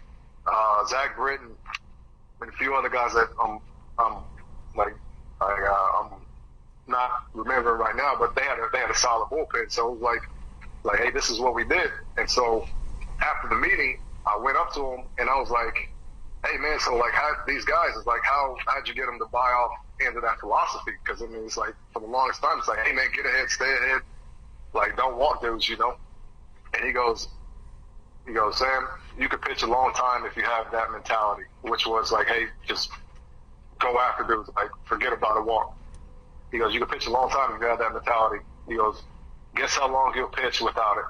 Zach Britton, and a few other guys that I'm not remembering right now, but they had a solid bullpen. So it was like, hey, this is what we did. And so after the meeting, I went up to him and I was like, hey man, so like how these guys is like, how'd you get them to buy off into that philosophy? Because I mean, it's like for the longest time, it's like, hey man, get ahead, stay ahead, like don't walk dudes, And he goes, Sam, you could pitch a long time if you have that mentality, which was like, hey, just go after dudes, like forget about a walk. He goes, you can pitch a long time if you have that mentality. He goes, guess how long he'll pitch without it?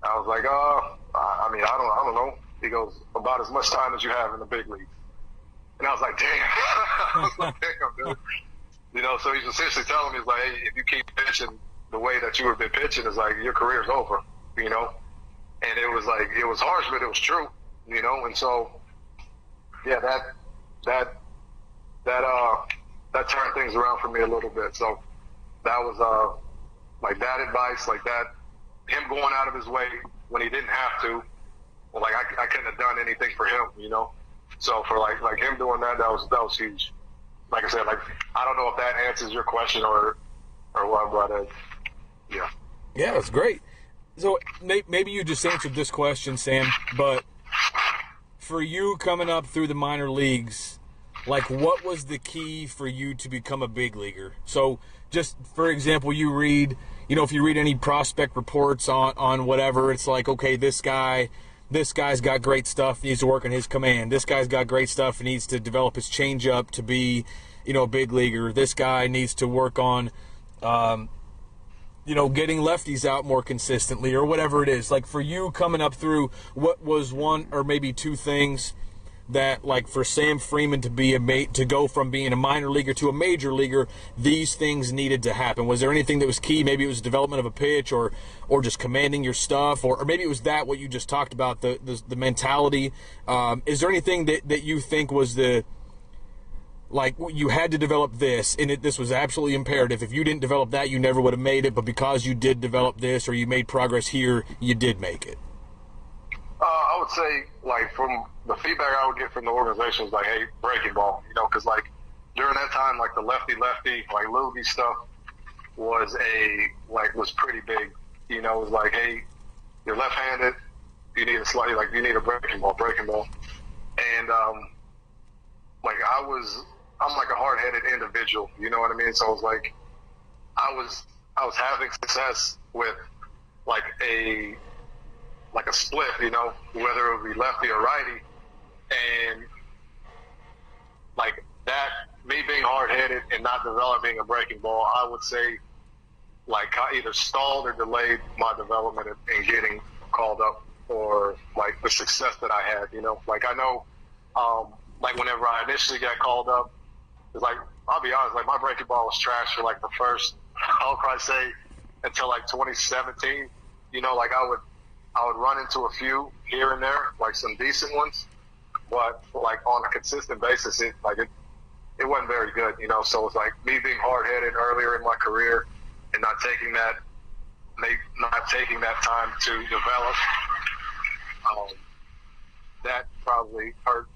I was like, I mean, I don't know. He goes, about as much time as you have in the big leagues. And I was like, damn. I was like, damn, dude. So he's essentially telling me, he's like, hey, if you keep pitching the way that you have been pitching, it's like your career's over, And it was like, it was harsh, but it was true, And so, yeah, that turned things around for me a little bit. So that was like that advice, like that, him going out of his way when he didn't have to. Well, like I couldn't have done anything for him, So for like him doing that was huge. Like I said, like I don't know if that answers your question or what, but yeah. Yeah, that's great. So maybe you just answered this question, Sam, but for you coming up through the minor leagues, like what was the key for you to become a big leaguer? So just for example, you read, if you read any prospect reports on whatever, it's like, okay, this guy's got great stuff, needs to work on his command. This guy's got great stuff and needs to develop his changeup to be, a big leaguer. This guy needs to work on, getting lefties out more consistently or whatever it is. Like for you coming up through, what was one or maybe two things that, like for Sam Freeman to go from being a minor leaguer to a major leaguer, these things needed to happen? Was there anything that was key? Maybe it was development of a pitch or just commanding your stuff, or maybe it was that what you just talked about, the mentality. Is there anything that you think was like you had to develop this, and this was absolutely imperative? If you didn't develop that, you never would have made it, but because you did develop this or you made progress here, you did make it? I would say, like, from the feedback I would get from the organization was like, hey, breaking ball, because like during that time, like the lefty, like loogie stuff was pretty big. You know, it was like, hey, you're left-handed, you need you need a breaking ball. And, I'm like a hard-headed individual, you know what I mean? So it was like, I was having success with like a split, you know, whether it would be lefty or righty. And like that, me being hard-headed and not developing a breaking ball, I would say like I either stalled or delayed my development in getting called up for like the success that I had, you know. Like I know, like whenever I initially got called up, it's like, I'll be honest, like my breaking ball was trash for like the first, I'll probably say until like 2017, you know, like I would run into a few here and there, like some decent ones, but like on a consistent basis, it wasn't very good, you know. So it's like me being hard-headed earlier in my career and not taking that time to develop, that probably hurt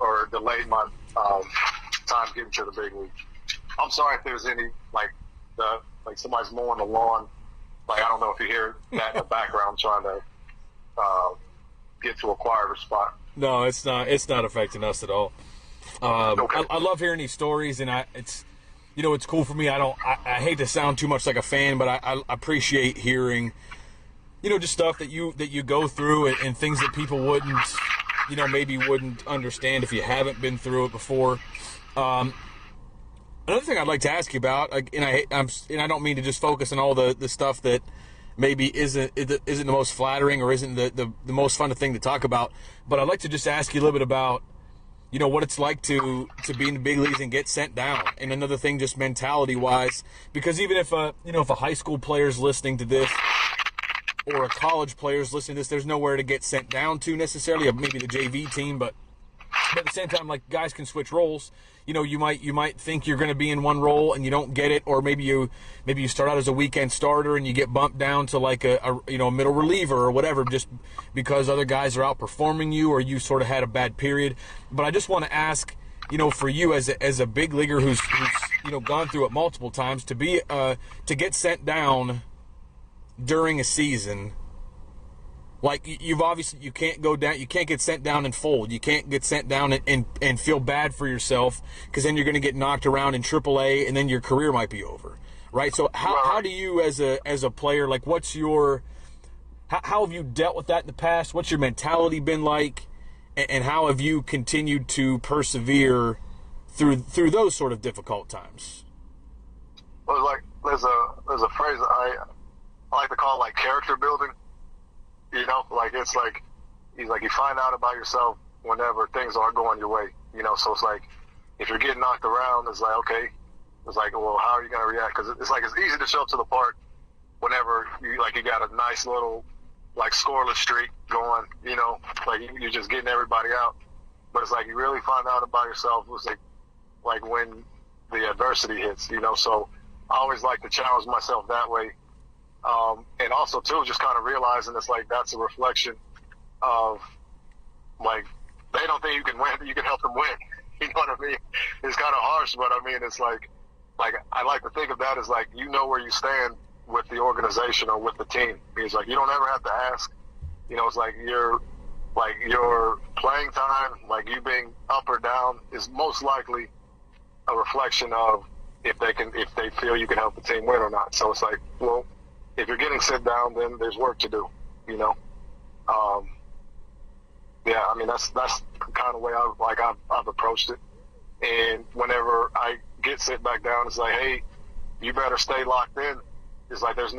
or delayed my time getting to the big league. I'm sorry if there's any like somebody's mowing the lawn. Like I don't know if you hear that in the background trying to get to a quieter spot. No, it's not affecting us at all. Okay. I love hearing these stories, and it's cool for me. I hate to sound too much like a fan, but I appreciate hearing, just stuff that you go through and things that people wouldn't, maybe wouldn't understand if you haven't been through it before. Another thing I'd like to ask you about, and I don't mean to just focus on all the stuff that maybe isn't the most flattering or isn't the most fun thing to talk about, but I'd like to just ask you a little bit about, what it's like to be in the big leagues and get sent down. And another thing, just mentality-wise, because even if a high school player's listening to this or a college player's listening to this, there's nowhere to get sent down to necessarily, maybe the JV team, but at the same time, like, guys can switch roles. You might think you're going to be in one role and you don't get it, or maybe you start out as a weekend starter and you get bumped down to like a middle reliever or whatever, just because other guys are outperforming you or you sort of had a bad period. But I just want to ask, for you as a big leaguer who's gone through it multiple times, to get sent down during a season. Like, you can't go down, you can't get sent down and fold. You can't get sent down and feel bad for yourself, because then you're going to get knocked around in AAA and then your career might be over, right? So how do you as a player, like, how have you dealt with that in the past? What's your mentality been like? And how have you continued to persevere through those sort of difficult times? Well, like, there's a phrase I like to call, like, character building. Like, it's like, he's like, you find out about yourself whenever things aren't going your way, so it's like, if you're getting knocked around, it's like, okay, it's like, well, how are you going to react? Because it's like, it's easy to show up to the park whenever you got a nice little, like, scoreless streak going, like, you're just getting everybody out. But it's like, you really find out about yourself, it's like when the adversity hits, so I always like to challenge myself that way. And also, too, just kind of realizing it's like, that's a reflection of, like, they don't think you can win, you can help them win. You know what I mean? It's kind of harsh, but I mean, it's like I like to think of that as like, where you stand with the organization or with the team. It's like, you don't ever have to ask. It's like your playing time, like you being up or down, is most likely a reflection of if they feel you can help the team win or not. So it's like, well, if you're getting sit down, then there's work to do, Yeah, I mean, that's the kind of way I've approached it. And whenever I get sit back down, it's like, hey, you better stay locked in. It's like, it's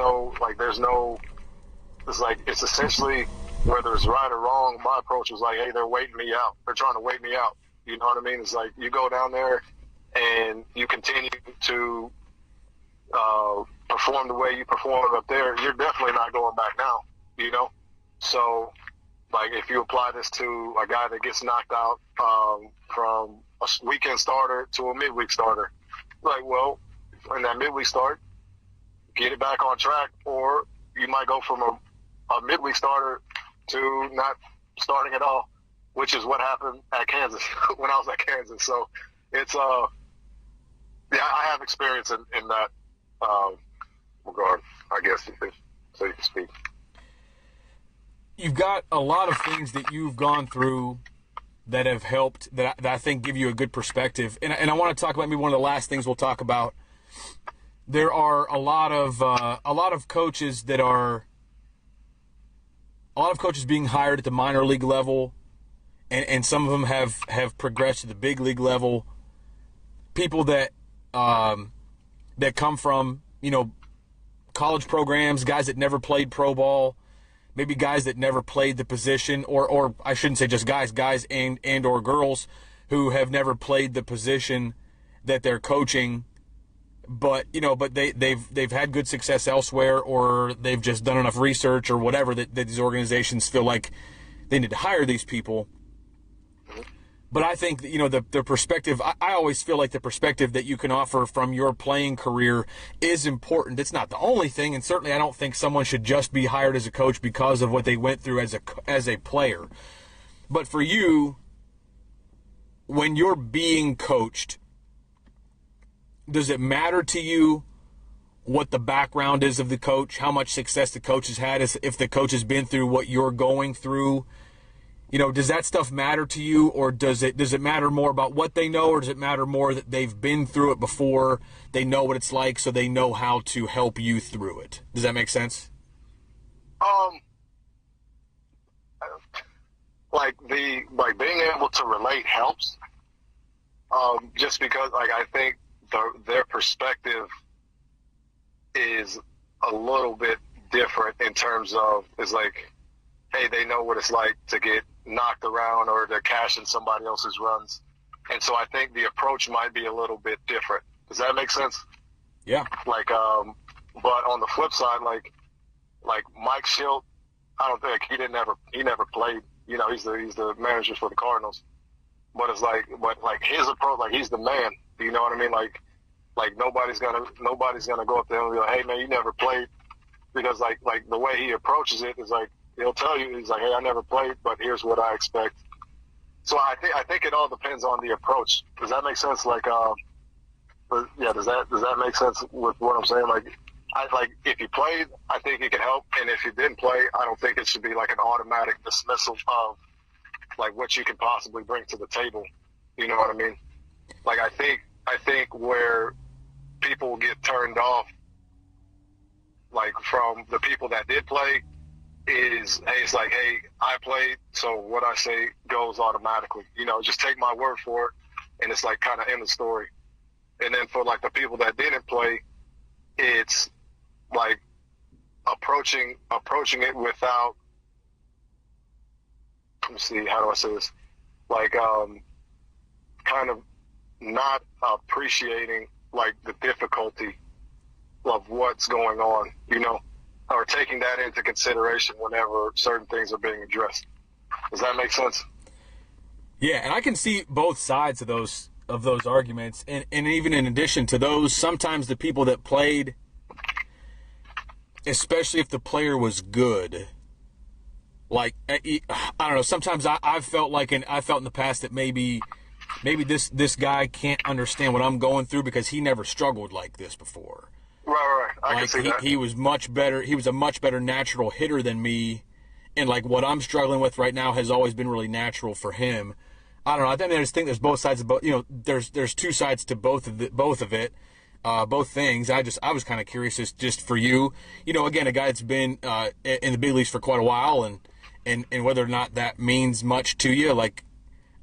like, it's essentially, whether it's right or wrong, my approach was like, hey, they're waiting me out. They're trying to wait me out. You know what I mean? It's like, you go down there and you continue to perform the way you performed up there, you're definitely not going back now, So, like, if you apply this to a guy that gets knocked out from a weekend starter to a midweek starter, like, well, in that midweek start, get it back on track, or you might go from a midweek starter to not starting at all, which is what happened at Kansas when I was at Kansas. So it's yeah, I have experience in that regard, I guess, so you can speak. You've got a lot of things that you've gone through that have helped, that I think give you a good perspective. And I want to talk about maybe one of the last things we'll talk about. There are a lot of coaches being hired at the minor league level, and some of them have progressed to the big league level. People that come from, college programs, guys that never played pro ball, maybe guys that never played the position, or I shouldn't say just guys and or girls who have never played the position that they're coaching, but they've had good success elsewhere, or they've just done enough research or whatever that these organizations feel like they need to hire these people. But I think the perspective, I always feel like the perspective that you can offer from your playing career is important. It's not the only thing, and certainly I don't think someone should just be hired as a coach because of what they went through as a player. But for you, when you're being coached, does it matter to you what the background is of the coach, how much success the coach has had, if the coach has been through what you're going through? Does that stuff matter to you, or does it matter more about what they know, or does it matter more that they've been through it before, they know what it's like, so they know how to help you through it? Does that make sense? Being able to relate helps. Just because I think their perspective is a little bit different in terms of, it's like, hey, they know what it's like to get knocked around or to cash in somebody else's runs. And so I think the approach might be a little bit different. Does that make sense? Yeah. But on the flip side, like Mike Schilt, I don't think he never played. He's the manager for the Cardinals. But it's like his approach, like he's the man. You know what I mean? Like nobody's gonna go up there and be like, hey man, you never played, because like the way he approaches it is like, he'll tell you, he's like, hey, I never played, but here's what I expect. So I think it all depends on the approach. Does that make sense? Does that make sense with what I'm saying? If you played, I think it could help, and if you didn't play, I don't think it should be like an automatic dismissal of like what you can possibly bring to the table. You know what I mean? Like I think where people get turned off, like from the people that did play, is, hey, it's like, hey, I played, so what I say goes automatically. Just take my word for it, and it's like kind of end the story. And then for like the people that didn't play, it's like approaching it without, let me see, how do I say this? Like kind of not appreciating like the difficulty of what's going on, or taking that into consideration whenever certain things are being addressed. Does that make sense? Yeah, and I can see both sides of those arguments, and even in addition to those, sometimes the people that played, especially if the player was good, like I don't know, sometimes I've felt in the past that maybe this guy can't understand what I'm going through because he never struggled like this before. Right. I can see that. He was much better. He was a much better natural hitter than me, and like what I'm struggling with right now has always been really natural for him. I don't know. I just think there's both sides of both. There's two sides to both of it, both things. I was kind of curious, just for you. Again, a guy that's been in the big leagues for quite a while, and whether or not that means much to you. Like,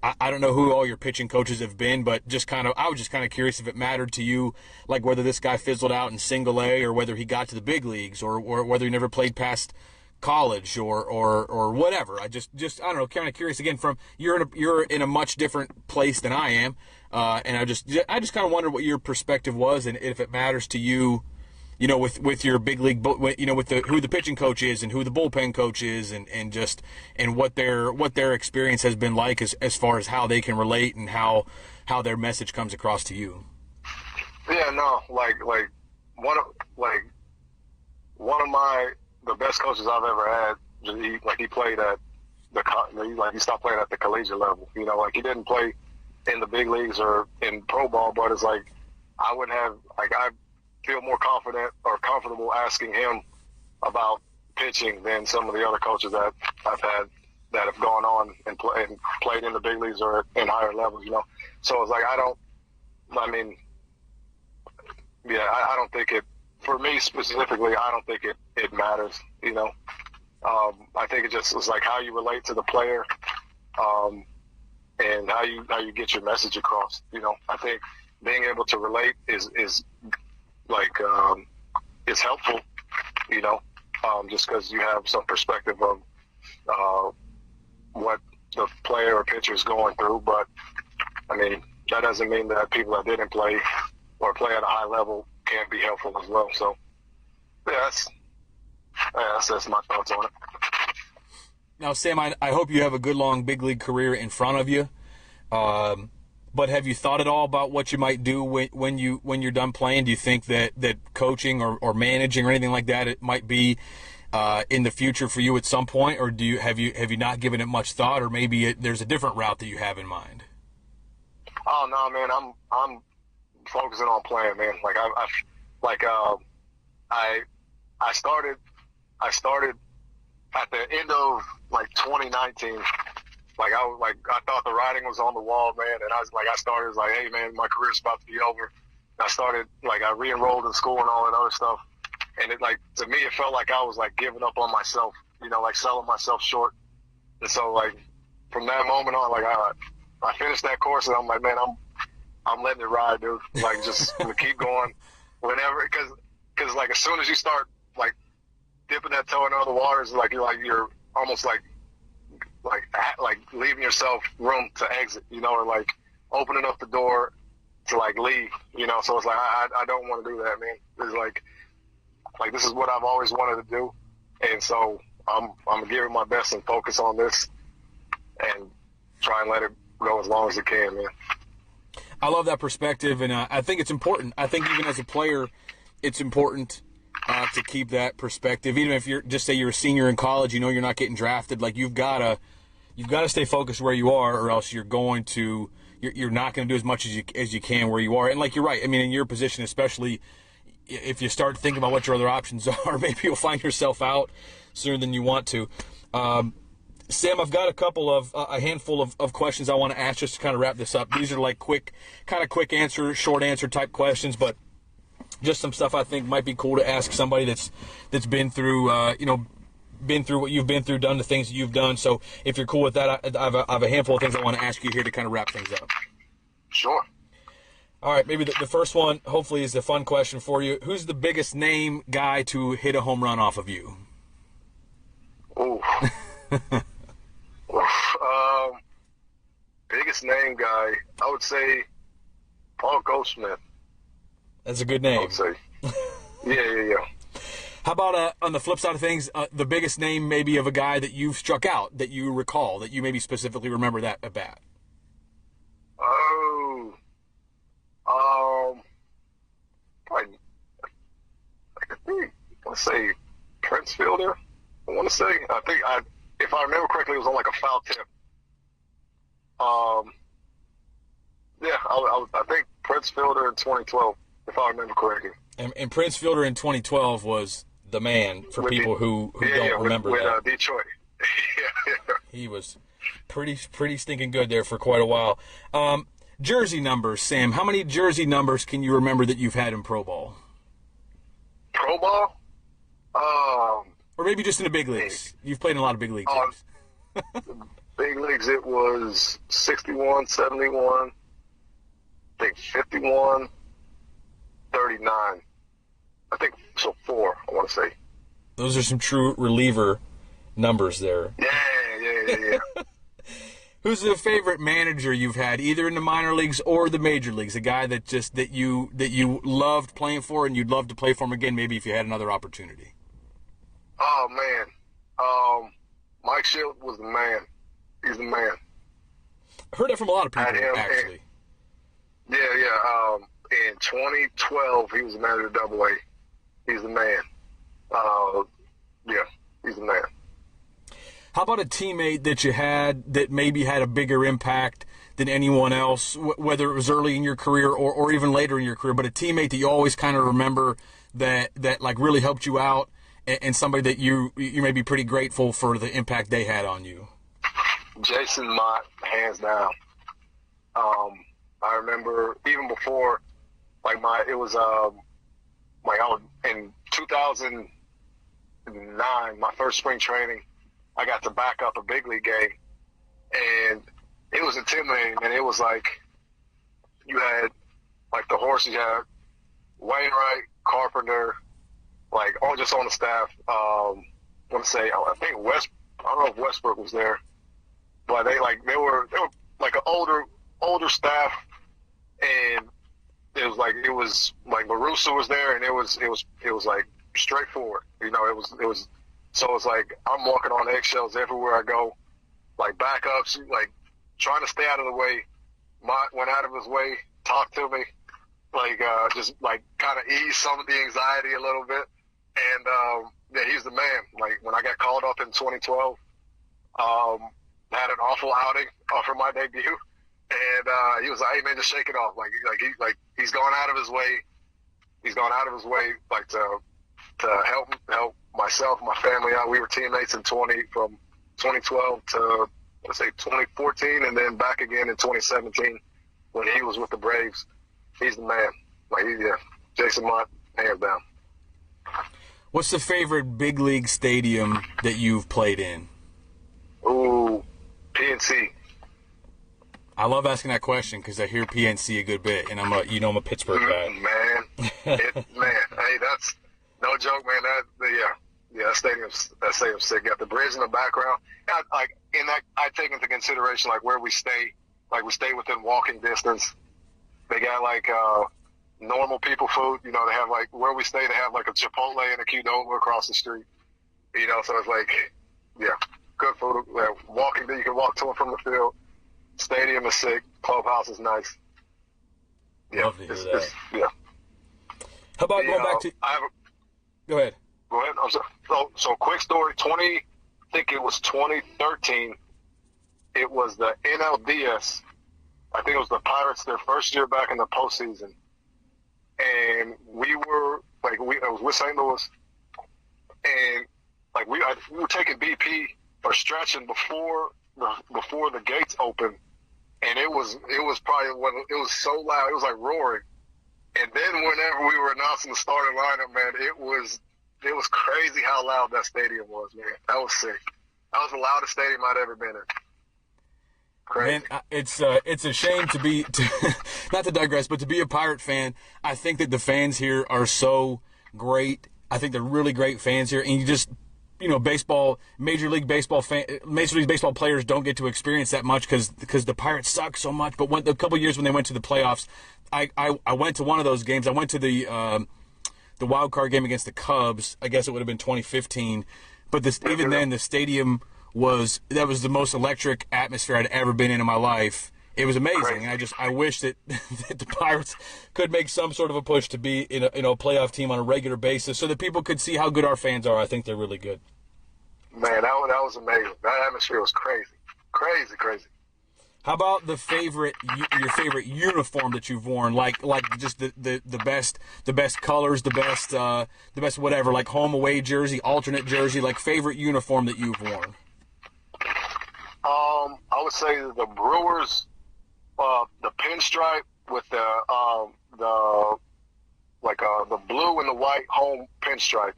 I don't know who all your pitching coaches have been, but I was just kind of curious if it mattered to you, like whether this guy fizzled out in single A or whether he got to the big leagues or whether he never played past college or whatever. I just I don't know, kind of curious again. From you're in a much different place than I am, and I just kind of wondered what your perspective was and if it matters to you. With your big league, with who the pitching coach is and who the bullpen coach is, and what their experience has been like as far as how they can relate and how their message comes across to you. Yeah, no, like one of the best coaches I've ever had. He played at you stop playing at the collegiate level. You know, like he didn't play in the big leagues or in pro ball, but it's like I feel more confident or comfortable asking him about pitching than some of the other coaches that I've had that have gone on and played in the big leagues or in higher levels. You know, so it's like I don't think it. For me specifically, I don't think it matters. You know, I think it just is like how you relate to the player, and how you get your message across. You know, I think being able to relate is helpful. You know, just because you have some perspective of what the player or pitcher is going through. But I mean, that doesn't mean that people that didn't play or play at a high level can't be helpful as well. So, yeah, that's my thoughts on it. Now, Sam, I hope you have a good, long big league career in front of you. But have you thought at all about what you might do when you're done playing? Do you think that coaching or managing or anything like that, it might be in the future for you at some point, or have you not given it much thought, or maybe there's a different route that you have in mind? Oh no, man, I'm focusing on playing, man. Like I started at the end of 2019. I thought the writing was on the wall, man, and I started hey, man, my career's about to be over. I started I re-enrolled in school and all that other stuff, and it to me it felt like I was giving up on myself, you know, selling myself short. And so from that moment on, I finished that course and I'm like, man, I'm letting it ride, dude. Just gonna keep going whenever, because as soon as you start dipping that toe in other waters, you're almost leaving yourself room to exit, you know, or opening up the door to leave, you know. So it's I don't want to do that, man. It's this is what I've always wanted to do, and so I'm gonna give it my best and focus on this and try and let it go as long as it can, man. I love that perspective, and I think it's important. I think even as a player, it's important to keep that perspective. Even if you're a senior in college, you know you're not getting drafted. You've got to stay focused where you are, or else you're not going to do as much as you can where you are. And you're right. I mean, in your position, especially if you start thinking about what your other options are, maybe you'll find yourself out sooner than you want to. Sam, I've got a handful of questions I want to ask just to kind of wrap this up. These are quick answer, short answer type questions, but just some stuff I think might be cool to ask somebody that's been through, been through what you've been through, done the things that you've done. So if you're cool with that, I have a handful of things I want to ask you here to kind of wrap things up. Sure. All right, maybe the first one, hopefully, is the fun question for you. Who's the biggest name guy to hit a home run off of you? Ooh. Biggest name guy, I would say Paul Goldschmidt. That's a good name. I would say. Yeah. How about on the flip side of things, the biggest name maybe of a guy that you've struck out, that you recall, that you maybe specifically remember that at bat? Probably, let's say Prince Fielder. If I remember correctly, it was on a foul tip. I think Prince Fielder in 2012, if I remember correctly. And Prince Fielder in 2012 was the man for people who don't remember that. With Detroit. Yeah. He was pretty stinking good there for quite a while. Jersey numbers, Sam. How many jersey numbers can you remember that you've had in pro ball? Pro ball? Or maybe just in the big leagues. You've played in a lot of big league teams. Big leagues, it was 61, 71, I think 51, 39. I think so 4, I want to say. Those are some true reliever numbers there. Yeah. Who's the favorite manager you've had, either in the minor leagues or the major leagues? A guy that you loved playing for and you'd love to play for him again, maybe if you had another opportunity. Oh man, Mike Shield was the man. He's the man. I heard that from a lot of people, actually. In 2012, he was the manager of AA. He's the man. He's the man. How about a teammate that you had that maybe had a bigger impact than anyone else, whether it was early in your career or even later in your career, but a teammate that you always kind of remember that like really helped you out, and somebody that you may be pretty grateful for the impact they had on you? Jason Mott, hands down. I remember even before, like I was in 2009, my first spring training, I got to back up a big league game, and it was intimidating. And it was like you had like the horses, you had Wainwright, Carpenter, like all just on the staff. I want to say, I think I don't know if Westbrook was there, but they were like an older staff, and it was like LaRussa was there, and it was like straightforward. You know, it was so it's like I'm walking on eggshells everywhere I go, like backups, like trying to stay out of the way. Mott went out of his way, talked to me, like just like kind of ease some of the anxiety a little bit. And yeah, he's the man. Like when I got called up in 2012, had an awful outing for my debut, and he was like, "Hey man, just shake it off." He's gone out of his way. He's gone out of his way, like to help myself, my family out. We were teammates from 2012 to let's say 2014, and then back again in 2017 when he was with the Braves. He's the man. Jason Mott, hands down. What's the favorite big league stadium that you've played in? Ooh, PNC. I love asking that question because I hear PNC a good bit, and I'm a Pittsburgh guy. Man, hey, that's no joke, man. That stadium's sick. Got the bridge in the background. I take into consideration like where we stay. Like we stay within walking distance. They got like normal people food. You know, they have like where we stay. They have like a Chipotle and a Qdoba across the street. You know, so it's like good food. Walking, you can walk to and from the field. Stadium is sick. Clubhouse is nice. Love to hear that. How about going back to? Go ahead. Go ahead. So quick story. I think it was 2013. It was the NLDS. I think it was the Pirates, their first year back in the postseason, and we were I was with St. Louis, and like we were taking BP or stretching before the gates opened, and it was probably it was so loud, it was like roaring. And then whenever we were announcing the starting lineup, man, it was crazy how loud that stadium was, man. That was sick. That was the loudest stadium I'd ever been in. Crazy. Man, it's a shame not to digress, but to be a Pirate fan. I think that the fans here are so great. I think they're really great fans here, and you just, baseball, Major League Baseball players don't get to experience that much because the Pirates suck so much. But a couple of years when they went to the playoffs, I went to one of those games. I went to the wild card game against the Cubs. I guess it would have been 2015. But even then, the stadium was the most electric atmosphere I'd ever been in my life. It was amazing. And I wish that the Pirates could make some sort of a push to be in a playoff team on a regular basis so that people could see how good our fans are. I think they're really good. Man, that was amazing. That atmosphere was crazy. Crazy. How about your favorite uniform that you've worn? Like just the best colors, the best whatever, like home away jersey, alternate jersey, like favorite uniform that you've worn. I would say the Brewers, the pinstripe with the blue and the white home pinstripe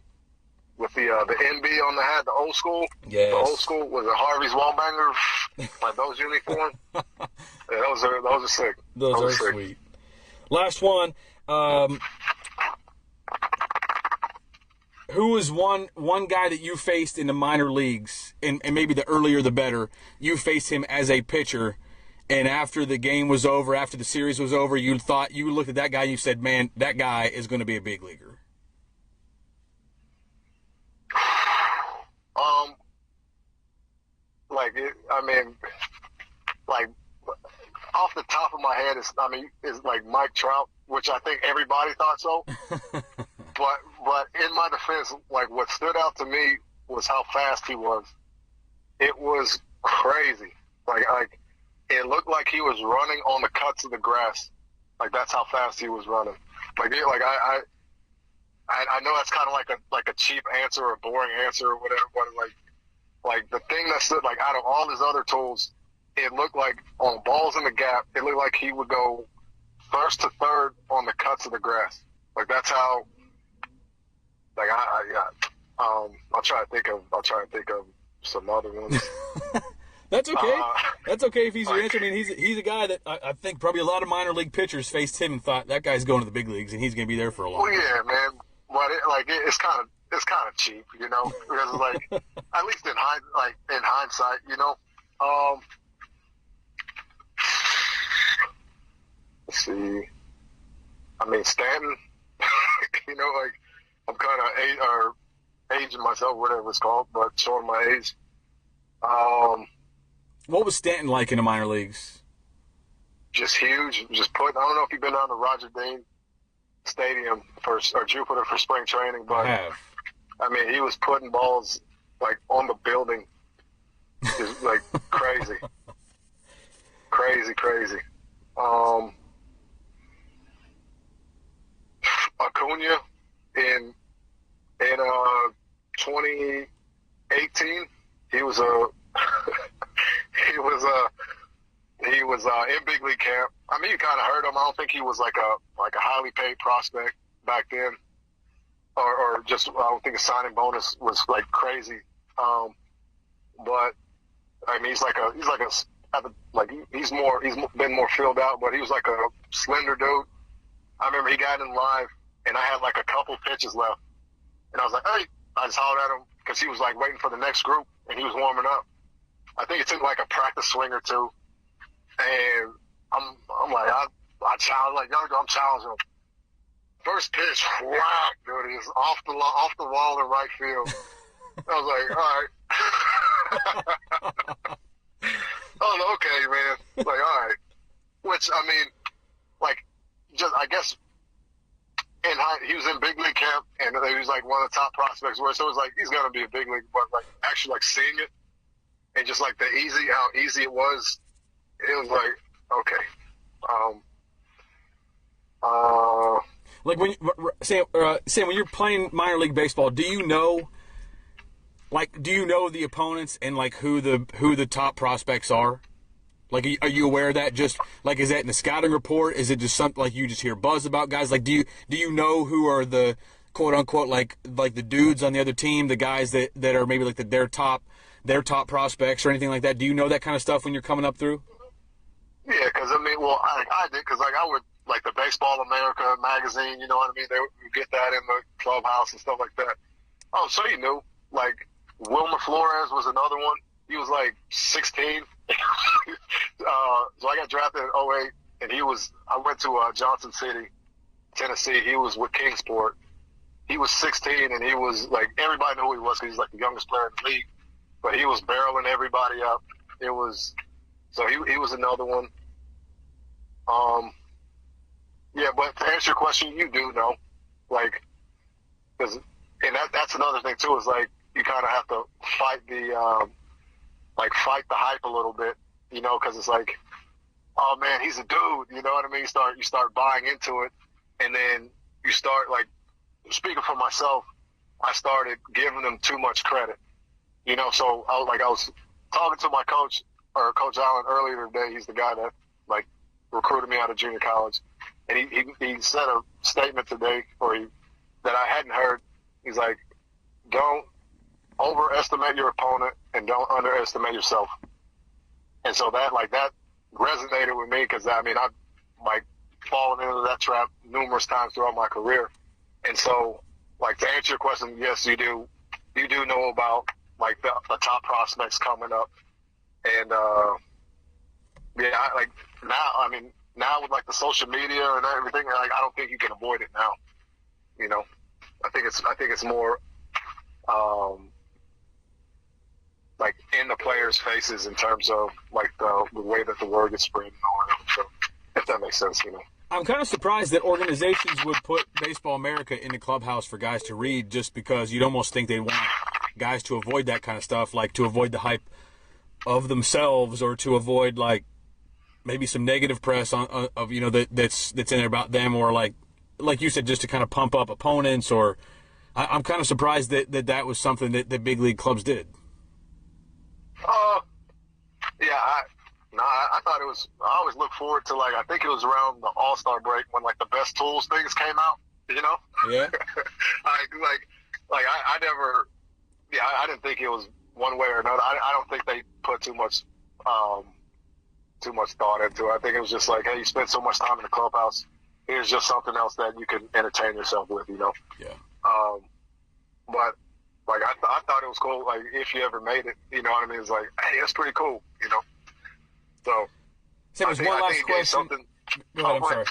with the NB on the hat, the old school. Yes. The old school was a Harvey's Wallbanger, like those uniforms. Yeah, those are sick. Those are sick. Sweet. Last one. Who was one guy that you faced in the minor leagues, and maybe the earlier the better, you faced him as a pitcher, and after the game was over, after the series was over, you looked at that guy and you said, man, that guy is going to be a big leaguer? Off the top of my head is like Mike Trout, which I think everybody thought so. But in my defense, like what stood out to me was how fast he was. it was crazy. Like it looked like he was running on the cuts of the grass. Like that's how fast he was running. I know that's kind of like a cheap answer or a boring answer or whatever, but like the thing that stood, like out of all his other tools, it looked like on balls in the gap, it looked like he would go first to third on the cuts of the grass. Like that's how. Like I'll try to think of some other ones. That's okay. That's okay if he's your answer. I mean, he's a guy that I think probably a lot of minor league pitchers faced him and thought that guy's going to the big leagues and he's going to be there for a long time. Well, yeah, man. But it's kind of cheap, you know, because it's like at least in hindsight, you know. Let's see. I mean, Stanton. You know, like I'm kind of aging myself, whatever it's called, but showing my age. What was Stanton like in the minor leagues? Just huge. I don't know if you've been down to Roger Dean Stadium or Jupiter for spring training, but I have. I mean, he was putting balls like on the building. Just like crazy. Crazy. Acuna in 2018, he was in big league camp. I mean, you kind of heard him. I don't think he was like a highly paid prospect back then, or just I don't think his signing bonus was like crazy. But I mean, he's been more filled out, but he was like a slender dude. I remember he got in live, and I had like a couple pitches left, and I was like, hey, I just hollered at him because he was like waiting for the next group, and he was warming up. I think it took like a practice swing or two, and I'm like, I challenge, like, I'm challenging him. First pitch, whack, dude, he's off the wall in right field. I was like, all right. Oh, okay, man. Like, all right. Which, I mean, like, just, I guess, he was in big league camp, and he was like one of the top prospects. So it was like, he's going to be a big league, but like, actually, like, seeing it, and just like how easy it was like, okay. Like when Sam, when you're playing minor league baseball, do you know the opponents and like who the top prospects are? Like, are you aware of that? Just like, is that in the scouting report? Is it just something like you just hear buzz about guys? Like, do you know who are the quote unquote like the dudes on the other team, the guys that are maybe like their top prospects or anything like that? Do you know that kind of stuff when you're coming up through? Yeah, because I mean, well, I did, because like I would, like the Baseball America magazine, you know what I mean? They would get that in the clubhouse and stuff like that. Oh, so you knew, like Wilmer Flores was another one. He was like 16. So I got drafted in 08, and I went to Johnson City, Tennessee. He was with Kingsport. He was 16, and he was like, everybody knew who he was because he's like the youngest player in the league. But he was barreling everybody up. So he was another one. Yeah, but to answer your question, you do know, like, and that's another thing too, is like you kind of have to fight the hype a little bit, you know, because it's like, oh man, he's a dude, you know what I mean? You start buying into it, and then you start, like, speaking for myself, I started giving them too much credit, you know. So I was talking to my coach, or Coach Allen, earlier today. He's the guy that like recruited me out of junior college, and he said a statement today that I hadn't heard. He's like, don't overestimate your opponent and don't underestimate yourself. And so that resonated with me, because I mean, I've like fallen into that trap numerous times throughout my career. And so, like, to answer your question, yes, you do know about like the top prospects coming up. And now with like the social media and everything, like, I don't think you can avoid it now. You know, I think it's more like in the players' faces in terms of like the way that the word gets spread and all that. So, if that makes sense, you know. I'm kind of surprised that organizations would put Baseball America in the clubhouse for guys to read, just because you'd almost think they'd want guys to avoid that kind of stuff, like to avoid the hype of themselves, or to avoid like maybe some negative press of that's in there about them, or like you said, just to kind of pump up opponents. Or I'm kind of surprised that was something that big league clubs did. Yeah, I thought it was. I always look forward to, like, I think it was around the All-Star break when like the best tools things came out. Yeah. I never. Yeah, I didn't think it was one way or another. I don't think they put too much thought into it. I think it was just like, hey, you spent so much time in the clubhouse. Here's just something else that you can entertain yourself with. Yeah. But like I thought it was cool. Like, if you ever made it, you know what I mean? It's like, hey, that's pretty cool. So. There's one last question. Go ahead. I'm sorry.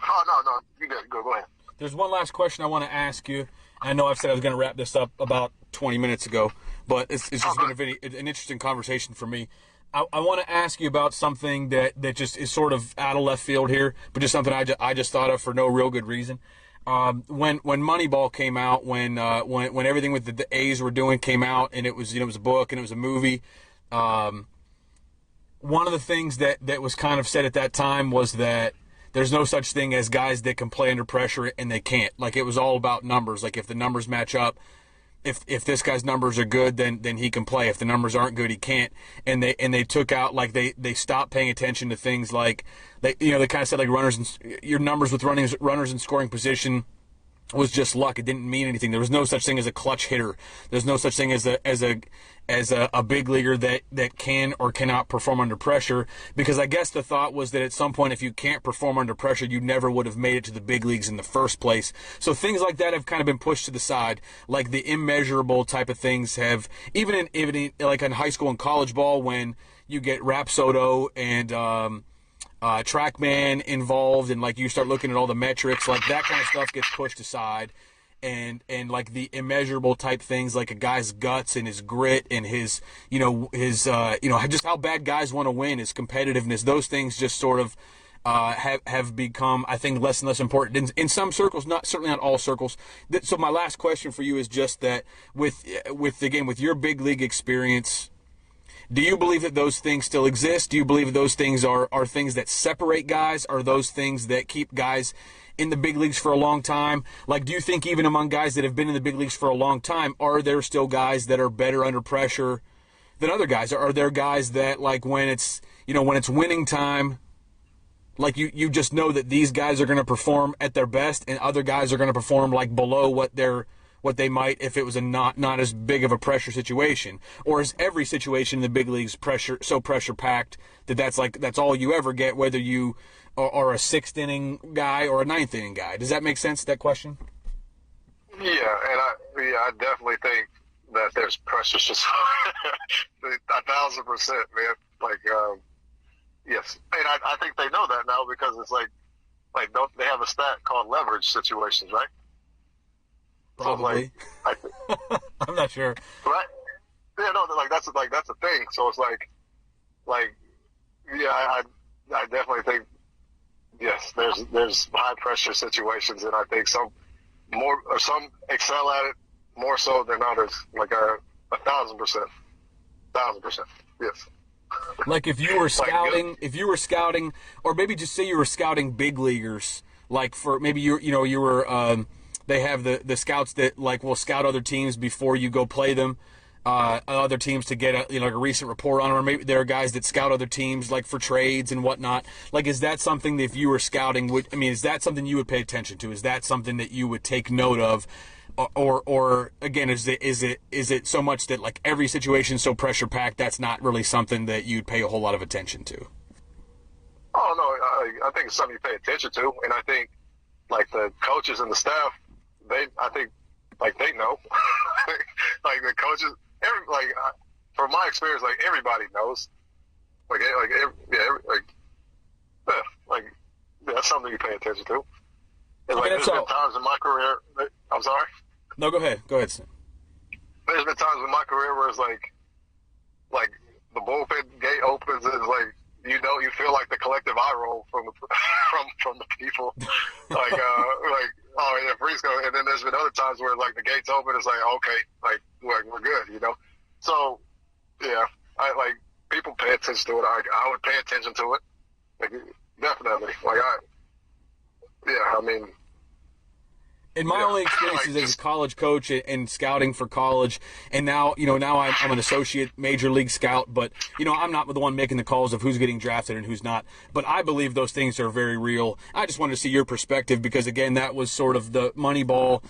Oh no, you good. Go ahead. There's one last question I want to ask you. I know I've said I was going to wrap this up about 20 minutes ago, but it's just been an interesting conversation for me. I want to ask you about something that just is sort of out of left field here, but just something I just thought of for no real good reason. When Moneyball came out, when everything with the A's were doing came out, and it was a book and it was a movie. One of the things that was kind of said at that time was that there's no such thing as guys that can play under pressure and they can't. Like, it was all about numbers. Like, if the numbers match up, if this guy's numbers are good, then he can play. If the numbers aren't good, he can't. And they took out, like, they stopped paying attention to things like they kind of said, like, your numbers with runners in scoring position was just luck. It didn't mean anything. There was no such thing as a clutch hitter. There's no such thing as a big leaguer that can or cannot perform under pressure, because I guess the thought was that at some point, if you can't perform under pressure, you never would have made it to the big leagues in the first place. So things like that have kind of been pushed to the side. Like, the immeasurable type of things have, even like in high school and college ball, when you get Rapsodo and TrackMan involved, and like you start looking at all the metrics, like that kind of stuff gets pushed aside, and like the immeasurable type things, like a guy's guts and his grit and his just how bad guys want to win, his competitiveness, those things just sort of have become, I think, less and less important in some circles, certainly not all circles. So my last question for you is just that with your big league experience, do you believe that those things still exist? Do you believe that those things are things that separate guys? Are those things that keep guys in the big leagues for a long time? Like, do you think even among guys that have been in the big leagues for a long time, are there still guys that are better under pressure than other guys? Are there guys that, like, when it's winning time, like you just know that these guys are going to perform at their best, and other guys are going to perform like below what they might if it was a not as big of a pressure situation? Or is every situation in the big leagues pressure packed that's all you ever get, whether you are a sixth inning guy or a ninth inning guy? Does that make sense, that question? Yeah, and I definitely think that there's pressure just 1,000%, man. Like, yes, and I think they know that now, because it's like don't they have a stat called leverage situations, right? Probably. So I'm not sure. Right? Yeah, no, that's a thing. So it's like, yeah, I definitely think, yes, there's high pressure situations, and I think some excel at it more so than others. Like 1,000%, yes. Like, if you were scouting, or maybe just say you were scouting big leaguers, like for maybe you were. They have the scouts that, like, will scout other teams before you go play them, other teams to get a recent report on them. Or maybe there are guys that scout other teams, like, for trades and whatnot. Like, is that something that, if you were scouting, is that something you would pay attention to? Is that something that you would take note of? Or again, is it so much that, like, every situation is so pressure packed, that's not really something that you'd pay a whole lot of attention to? Oh no, I think it's something you pay attention to, and I think, like, the coaches and the staff, they know. Like, the coaches, from my experience, like, everybody knows. That's something you pay attention to. And, like, there's been times in my career. I'm sorry. No, go ahead, Sam. There's been times in my career where it's like the bullpen gate opens, and it's like, you feel like the collective eye roll from the people, oh, yeah, Freeze go. And then there's been other times where, like, the gates open, it's like, okay, like, we're good, So, yeah, I like people pay attention to it. I would pay attention to it. Like, definitely. Like I mean. In my only experiences as a college coach and scouting for college, and now I'm an associate major league scout, but I'm not the one making the calls of who's getting drafted and who's not. But I believe those things are very real. I just wanted to see your perspective because, again, that was sort of the Moneyball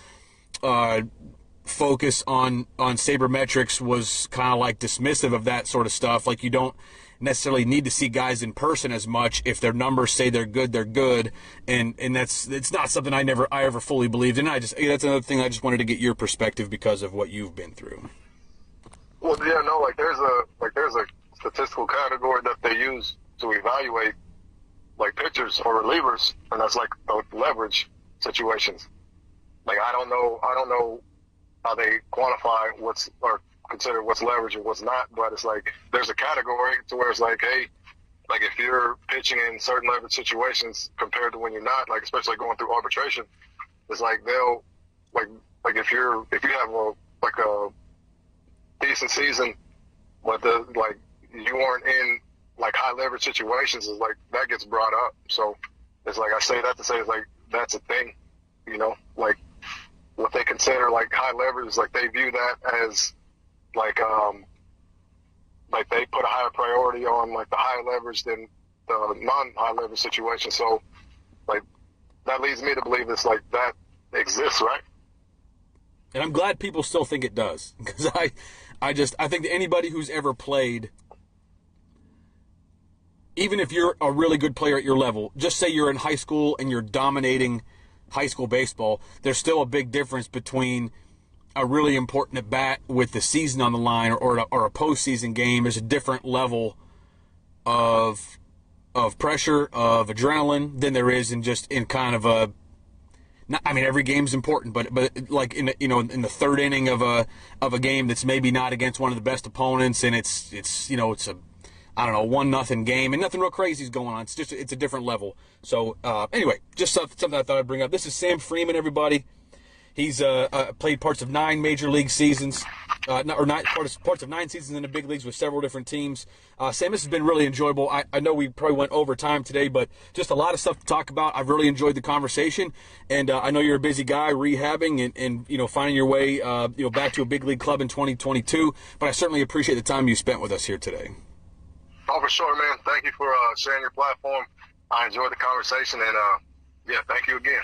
focus on sabermetrics was kind of like dismissive of that sort of stuff. Like, you don't necessarily need to see guys in person as much. If their numbers say they're good, and it's not something I ever fully believed in. That's another thing I just wanted to get your perspective because of what you've been through. Well, yeah, no, there's a statistical category that they use to evaluate like pitchers or relievers, and that's like the leverage situations. Like, I don't know how they quantify or consider what's leverage and what's not, but it's like there's a category to where it's like, hey, like if you're pitching in certain leverage situations compared to when you're not, like especially going through arbitration, it's like they'll like if you have a decent season, but you weren't in like high leverage situations, is like that gets brought up. So it's like I say that to say it's like that's a thing, like what they consider like high leverage, like they view that as like they put a higher priority on like the high leverage than the non-high leverage situation. So like that leads me to believe it's like that exists, right? And I'm glad people still think it does, because I think that anybody who's ever played, even if you're a really good player at your level, just say you're in high school and you're dominating high school baseball, there's still a big difference between a really important at bat with the season on the line or a postseason game. There's a different level of pressure, of adrenaline than there is in kind of a. I mean, every game's important, but like in the third inning of a game that's maybe not against one of the best opponents, and it's a 1-0 game, and nothing real crazy is going on. It's a different level. So anyway, just something I thought I'd bring up. This is Sam Freeman, everybody. He's played parts of 9 major league seasons, parts of 9 seasons in the big leagues with several different teams. Sam, this has been really enjoyable. I know we probably went over time today, but just a lot of stuff to talk about. I've really enjoyed the conversation, and I know you're a busy guy rehabbing and finding your way back to a big league club in 2022. But I certainly appreciate the time you spent with us here today. Oh, for sure, man. Thank you for sharing your platform. I enjoyed the conversation, and thank you again.